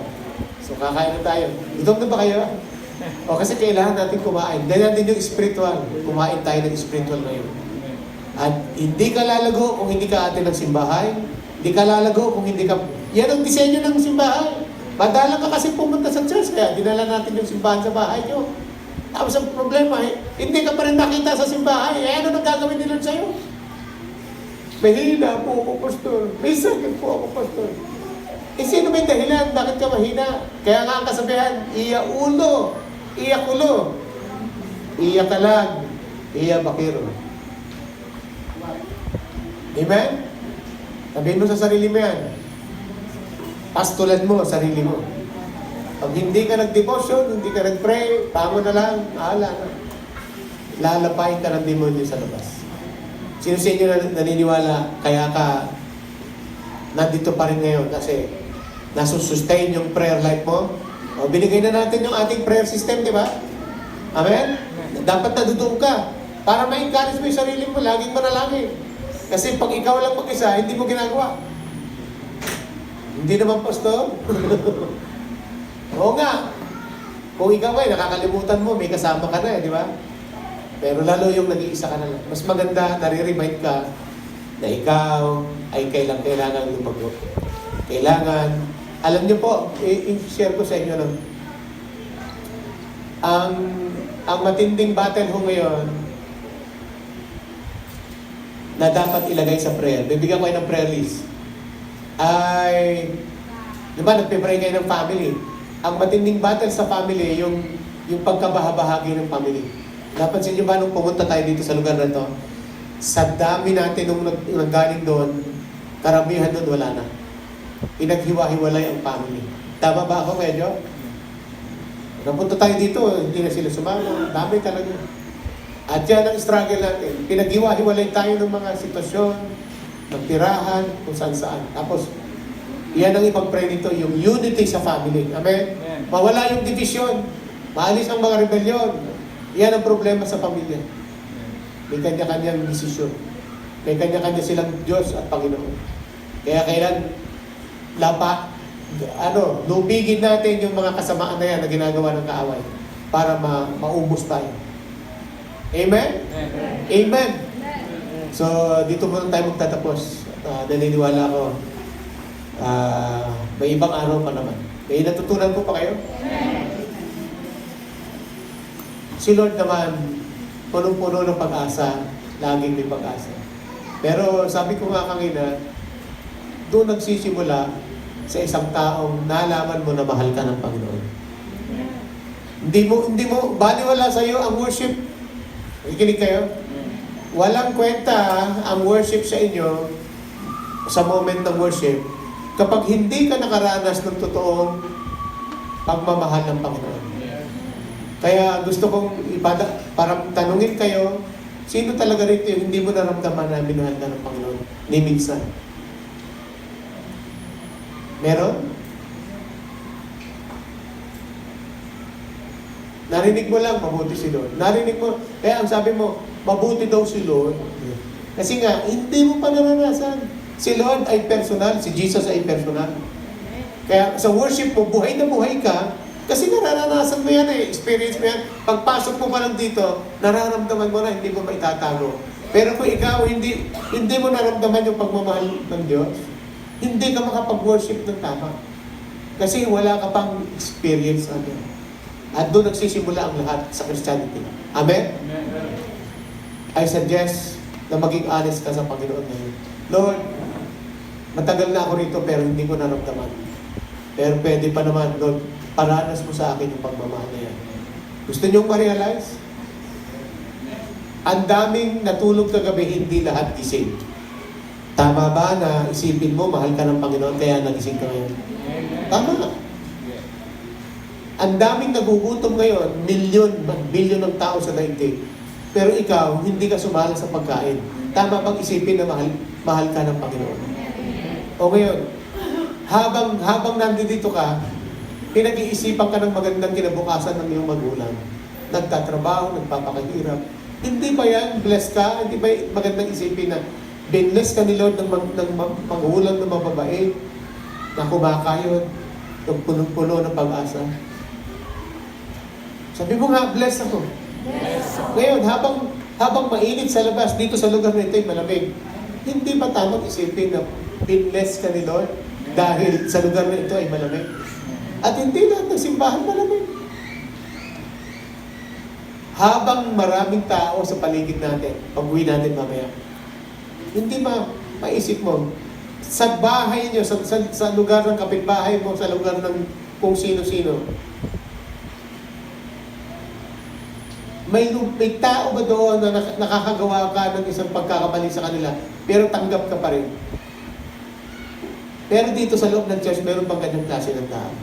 So, kakain na tayo. Gutom na ba kayo? O, kasi kailangan natin kumain. Dahil natin yung spiritual. Kumain tayo ng spiritual ngayon. At hindi ka lalago kung hindi ka ate ng simbahay. Hindi ka lalago kung hindi ka... Yan ang disenyo ng simbahay. Madalang ka kasi pumunta sa church. Kaya dinala natin yung simbahan sa bahay nyo. Tapos ang problema hindi ka pa rin nakita sa simbahay. Ano nang gagawin nila sa'yo? Mahina po ako, pastor. May sakit po ako, pastor. Sino may dahilan? Bakit ka mahina? Kaya nga ang kasabihan, iya ulo, iya kulo, iya kalag, iya bakiro. Amen? Sabihin mo sa sarili mo yan. Pastulan mo sarili mo. Pag hindi ka nag-devotion, hindi ka nag-pray, pango na lang, ala na. Lalapain ka ng demonyo sa labas. Sino sa inyo naniniwala, kaya ka nandito pa rin ngayon kasi nasusustain yung prayer life mo? O, binigay na natin yung ating prayer system, di ba? Amen? Dapat nadudoon ka para ma-encourage mo yung sarili mo, laging manalangin. Kasi pag ikaw lang mag-isa, hindi mo ginagawa. Hindi naman, pastor. Oo nga. Kung ikaw nakakalimutan mo, may kasama ka na di ba? Pero lalo yung nag-iisa ka na lang. Mas maganda, nare-remind ka na ikaw ay kailangan lumago. Kailangan, alam niyo po, i-share ko sa inyo ng ang matinding battle ho ngayon na dapat ilagay sa prayer. Bibigyan ko kayo ng prayer list. Ay, di ba, nagpe-pray kayo ng family. Ang matinding battle sa family, yung pagkabahabahagi ng family. Napansin niyo ba nung pumunta tayo dito sa lugar na to? Sa dami natin nung nanggaling doon, karamihan doon wala na. Pinaghiwa-hiwalay ang family. Tama ba ako, medyo? Napunta tayo dito, hindi na sila sumama. Dami talaga. At yan ang struggle natin. Pinaghiwa-hiwalay tayo ng mga sitwasyon, ng tirahan, kung saan-saan. Tapos, yan ang ipag-pray nito, yung unity sa family. Amen? Mawala yung division. Maalis ang mga rebellion. Yan ang problema sa pamilya. May kanya-kanyang desisyon. May kanya-kanya silang Diyos at Panginoon. Kaya kailan lubigin natin yung mga kasamaan na yan na ginagawa ng kaaway para maubos tayo. Amen? Amen. So, dito muna tayo magtatapos. Naniniwala ko, may ibang araw pa naman. May natutunan ko pa kayo? Si Lord naman, punong-puno ng pag-asa, laging may pag-asa. Pero sabi ko nga kanina, doon nagsisimula sa isang taong nalaman mo na mahal ka ng Panginoon. Hindi mo, baliwala sa iyo ang worship. Ikinig kayo? Walang kwenta ang worship sa inyo sa moment ng worship kapag hindi ka nakaranas ng totoong pagmamahal ng Panginoon. Kaya gusto kong parang tanungin kayo, sino talaga rito yung hindi mo naramdaman na minahal ka ng Panginoon? Ni minsan. Meron? Narinig mo lang, mabuti si Lord. Narinig mo, kaya ang sabi mo, mabuti daw si Lord. Kasi nga, hindi mo pa naranasan. Si Lord ay personal, si Jesus ay personal. Kaya sa worship mo, buhay na buhay ka, kasi nararanasan mo yan experience mo yan. Pagpasok mo pa lang dito, nararamdaman mo na, hindi mo maitatago. Pero kung ikaw, hindi mo naramdaman yung pagmamahal ng Diyos, hindi ka makapag-worship ng tama. Kasi wala ka pang experience na Diyos. At doon nagsisimula ang lahat sa Christianity. Amen? I suggest na maging honest ka sa Panginoon ngayon. Lord, matagal na ako rito pero hindi ko naramdaman. Pero pwede pa naman, Lord, paranas mo sa akin yung pagmamahal na yan. Gusto niyong ma-realize? Ang daming natulog kagabi, hindi lahat gising. Tama ba na isipin mo, mahal ka ng Panginoon, kaya nagising ka ngayon? Tama. Ang daming nagugutom ngayon, bilyon ng tao sa daigdig. Pero ikaw, hindi ka sumala sa pagkain. Tama bang isipin na mahal ka ng Panginoon? O ngayon, habang nandito ka, pinag-iisipan ka ng magandang kinabukasan ng iyong magulang. Nagtatrabaho, nagpapakahirap. Hindi ba yan, bless ka? Hindi ba magandang isipin na binless ka ni Lord ng magulang na mababae na kumakayod, ng punong-puno ng pag-asa? Sabi mo nga, bless ako. Ngayon, habang mainit sa labas, dito sa lugar na ito ay malamig, hindi ba tamang isipin na binless ka ni Lord dahil sa lugar na ito ay malamig? At hindi lahat ng simbahan malamig. Habang maraming tao sa paligid natin, pag-uwi natin mamaya, hindi maisip mo, sa bahay niyo, sa lugar ng kapitbahay mo, sa lugar ng kung sino-sino, may tao ba doon na nakakagawa ka ng isang pagkakamali sa kanila, pero tanggap ka pa rin? Pero dito sa loob ng church, meron bang ganyang klase ng tao?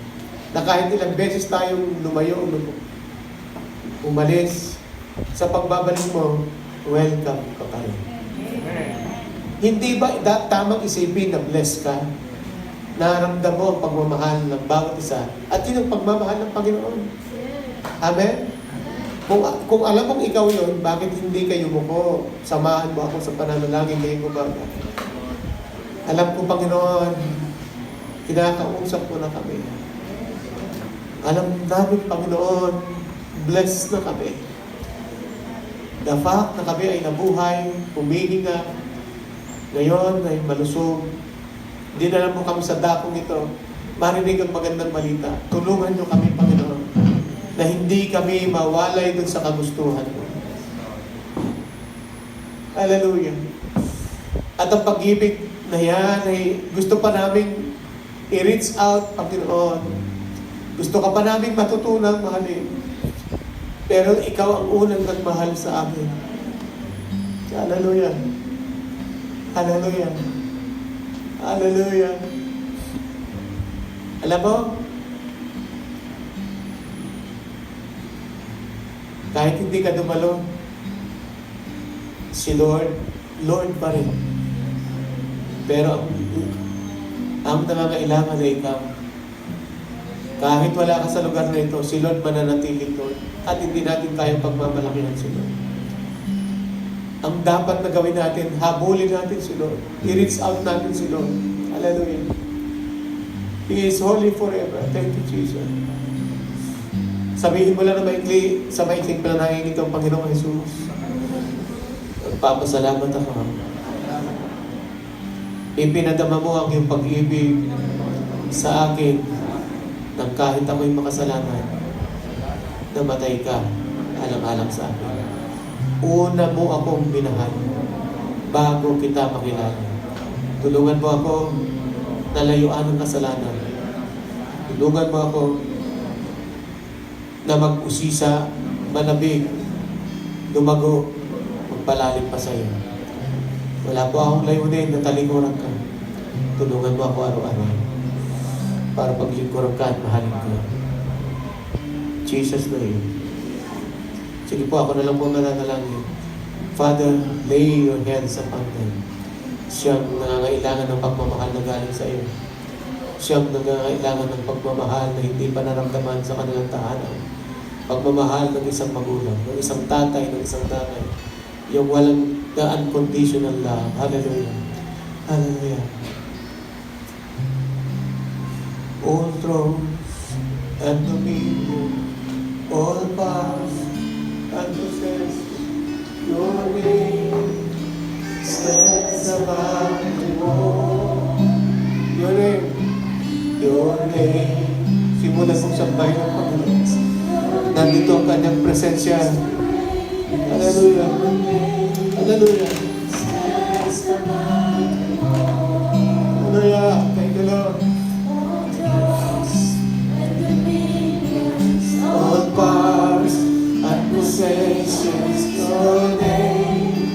Na kahit ilang beses tayong lumayo, umalis, sa pagbabalik mo, welcome ka pa rin. Hindi ba tamang isipin na bless ka? Naramdam mo ang pagmamahal ng bawat isa, at yun ang pagmamahal ng Panginoon. Amen? Kung alam mong ikaw yun, bakit hindi kayo yumuko? Samahan mo ako sa pananalangin ngayong umaga. Alam ko, Panginoon, kinakausap ko na kami. Alam namin, Panginoon, blessed na kami. The fact na kami ay nabuhay, humihinga, ngayon ay malusog. Dinala mo kami sa dakong ito. Marinig ang magandang balita. Tulungan niyo kami, Panginoon, na hindi kami mawalay dun sa kagustuhan mo. Hallelujah. At ang pag-ibig na yan ay gusto pa namin i-reach out, Panginoon. Gusto ka pa namin matutunan, mahalin. Pero ikaw ang unang nagmahal sa amin. Hallelujah. Hallelujah. Hallelujah. Alam mo, kahit hindi ka dumalo, si Lord pa rin. Pero ang nangangailangan na ikaw. Kahit wala ka sa lugar na ito, si Lord mananatili doon. At hindi natin kayang pagmamalakihan si Lord. Ang dapat na gawin natin, habulin natin si Lord. I-reach out natin si Lord. Hallelujah. He is holy forever. Thank you, Jesus. Sabihin mo lang na maikli, sa maikling panalangin ito, Panginoong Jesus. Magpapasalamat ako. Ipinadama mo ang iyong pag-ibig sa akin nang kahit ako'y makasalanan, namatay ka alang-alang sa akin. Una mo akong minahal bago kita makilala. Tulungan mo ako na layuan ng kasalanan. Tulungan mo ako na mag-usisa, manabig, lumago, magpalalim pa sa iyo. Wala po akong layunin na talikuran ka. Tulungan mo ako araw-araw para paglingkuran ka at mahalin ka. Jesus name. Sige po, ako na lang po mananalangin. Father, lay your hands upon them. Siyang nangangailangan ng pagmamahal na galing sa iyo. Siyang nangangailangan ng pagmamahal na hindi pa naramdaman sa kanilang tahanan. Pagmamahal ng isang magulang, ng isang tatay, ng isang nanay. Yung walang the unconditional love. Hallelujah. Hallelujah. All thrones and dominion, all powers and possessions, your name stands above them all. Your name, your name. Simulan mong sambahin ng Panginoon. Nandito ang kanyang presensya. Hallelujah. Hallelujah. Hallelujah. Thank you, Lord. All powers and possessions, your name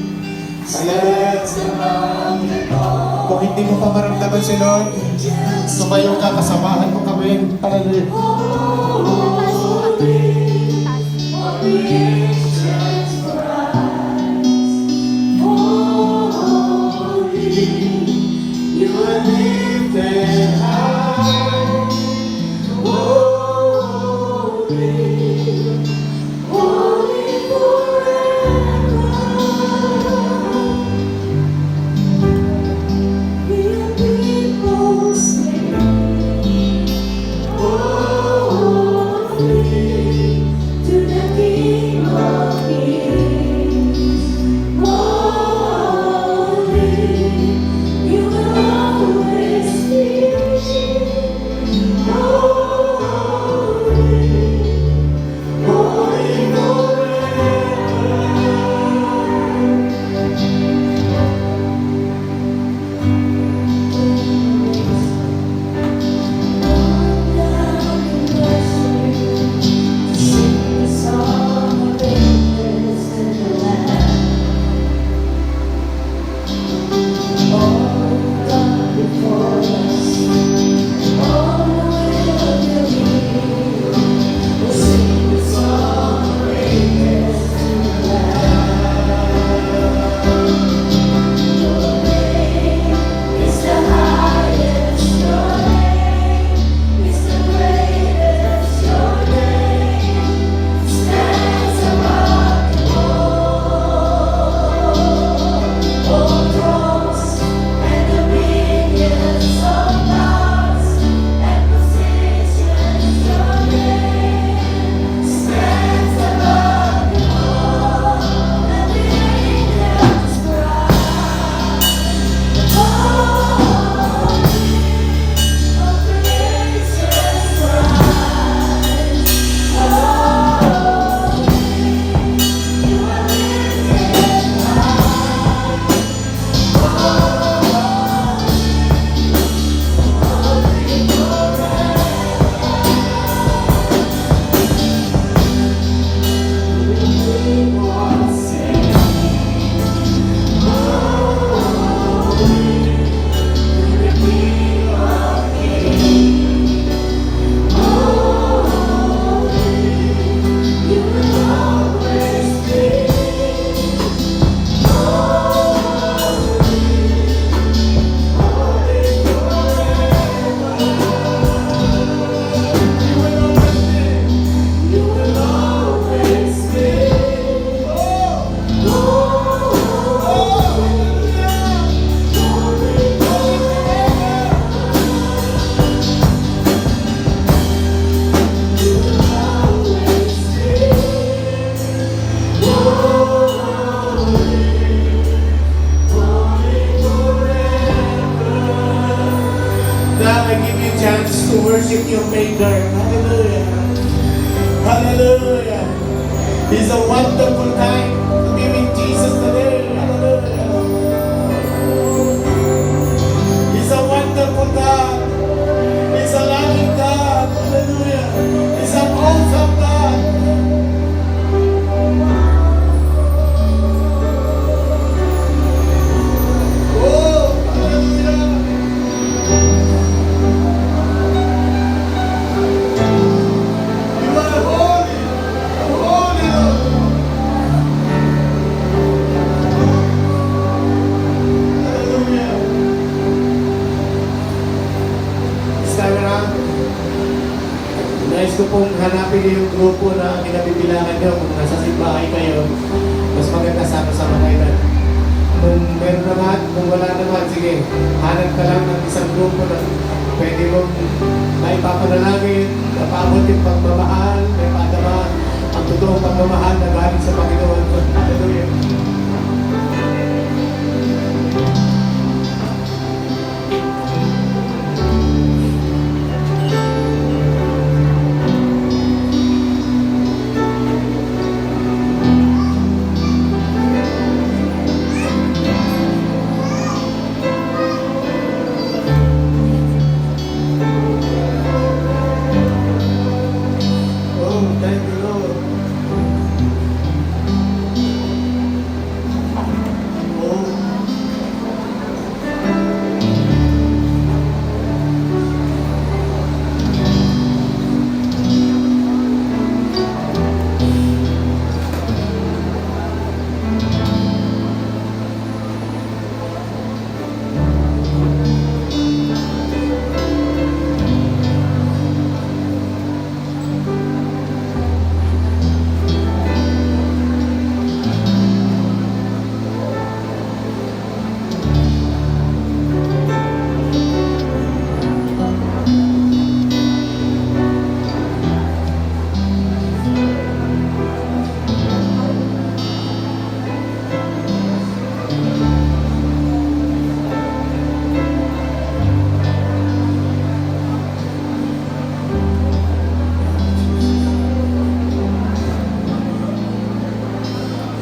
stands above them all. Kung hindi mo pa maramdaman si Lord, sumayo ka, kasamahan mo kami. Hallelujah. You are lifted high, holy, holy forever. Your people sing, holy to the King of Kings. Holy, you will always be. Holy, holy forever. Hallelujah. It's a wonderful time to be with Jesus today. Hallelujah. He's a wonderful God. He's a loving God. Hallelujah. He's an awesome God. Oh, hallelujah. You are holy. Holy Lord. Hallelujah. This time around, nais ko pong hanapin niyo yung grupo na kinabibilangan niyo. Kung nasa simbahay kayo, mas maganda sama-sama kayo na. Kung meron naman, kung wala naman, sige, hanap ka lang ng isang grupo na pwede mong maipapanalangin, napabot yung pagmamahal, may padama ang totoong pagmamahal na galing sa Panginoon. Hallelujah. Oh, thank you, Lord. Oh,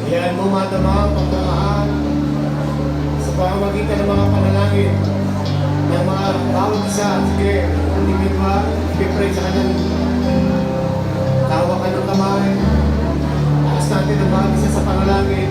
hayaan mo madama ang pagmamahal sa pamamagitan ng mga panalangin ng mga bawat isa. Sige, individual, i-pray sa kanyang tawa ka ng kamay. Taas natin ang bawat isa sa panalangin.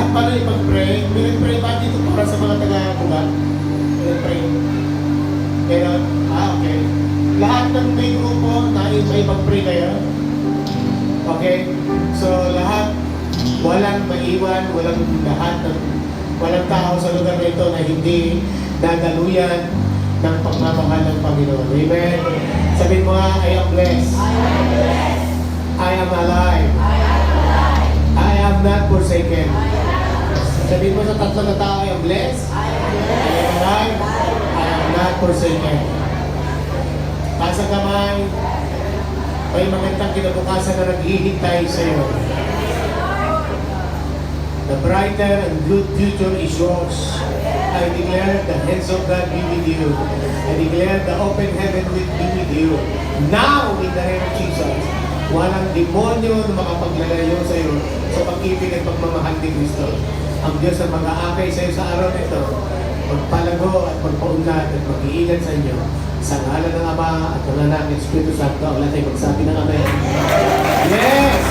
lahat paano ipag-pray? Will pray ba dito para sa mga taga-tugat? Will pray? Meron? Okay. Lahat ng may grupo na may pag-pray kayo? Okay? So, lahat, walang maiwan, walang tao sa lugar na ito na hindi nadaluyan ng pagmamahal ng Panginoon. Amen? Sabihin mo nga, I am blessed. I am alive. I am not forsaken. Sabihin mo sa tatlo na tao, I am blessed. I am alive. I am not forsaken. Taas ang kamay. May magandang kinabukasan na naghihintay sa iyo. The brighter and good future is yours. I declare the hands of God be with you. I declare the open heaven will be with you. Now, in the name of Jesus, walang demonyo na makapaglalayo sa iyo sa pag-ibig at pagmamahal ni Kristo. Ang Diyos ang mag-aakay sa iyo sa araw na ito, magpalago at magpaunlad at mag-iingat sa inyo. Sa ngalan ng Ama at ng Anak at Espiritu Santo, ang lahat ay magsabi ng Amen. Yes!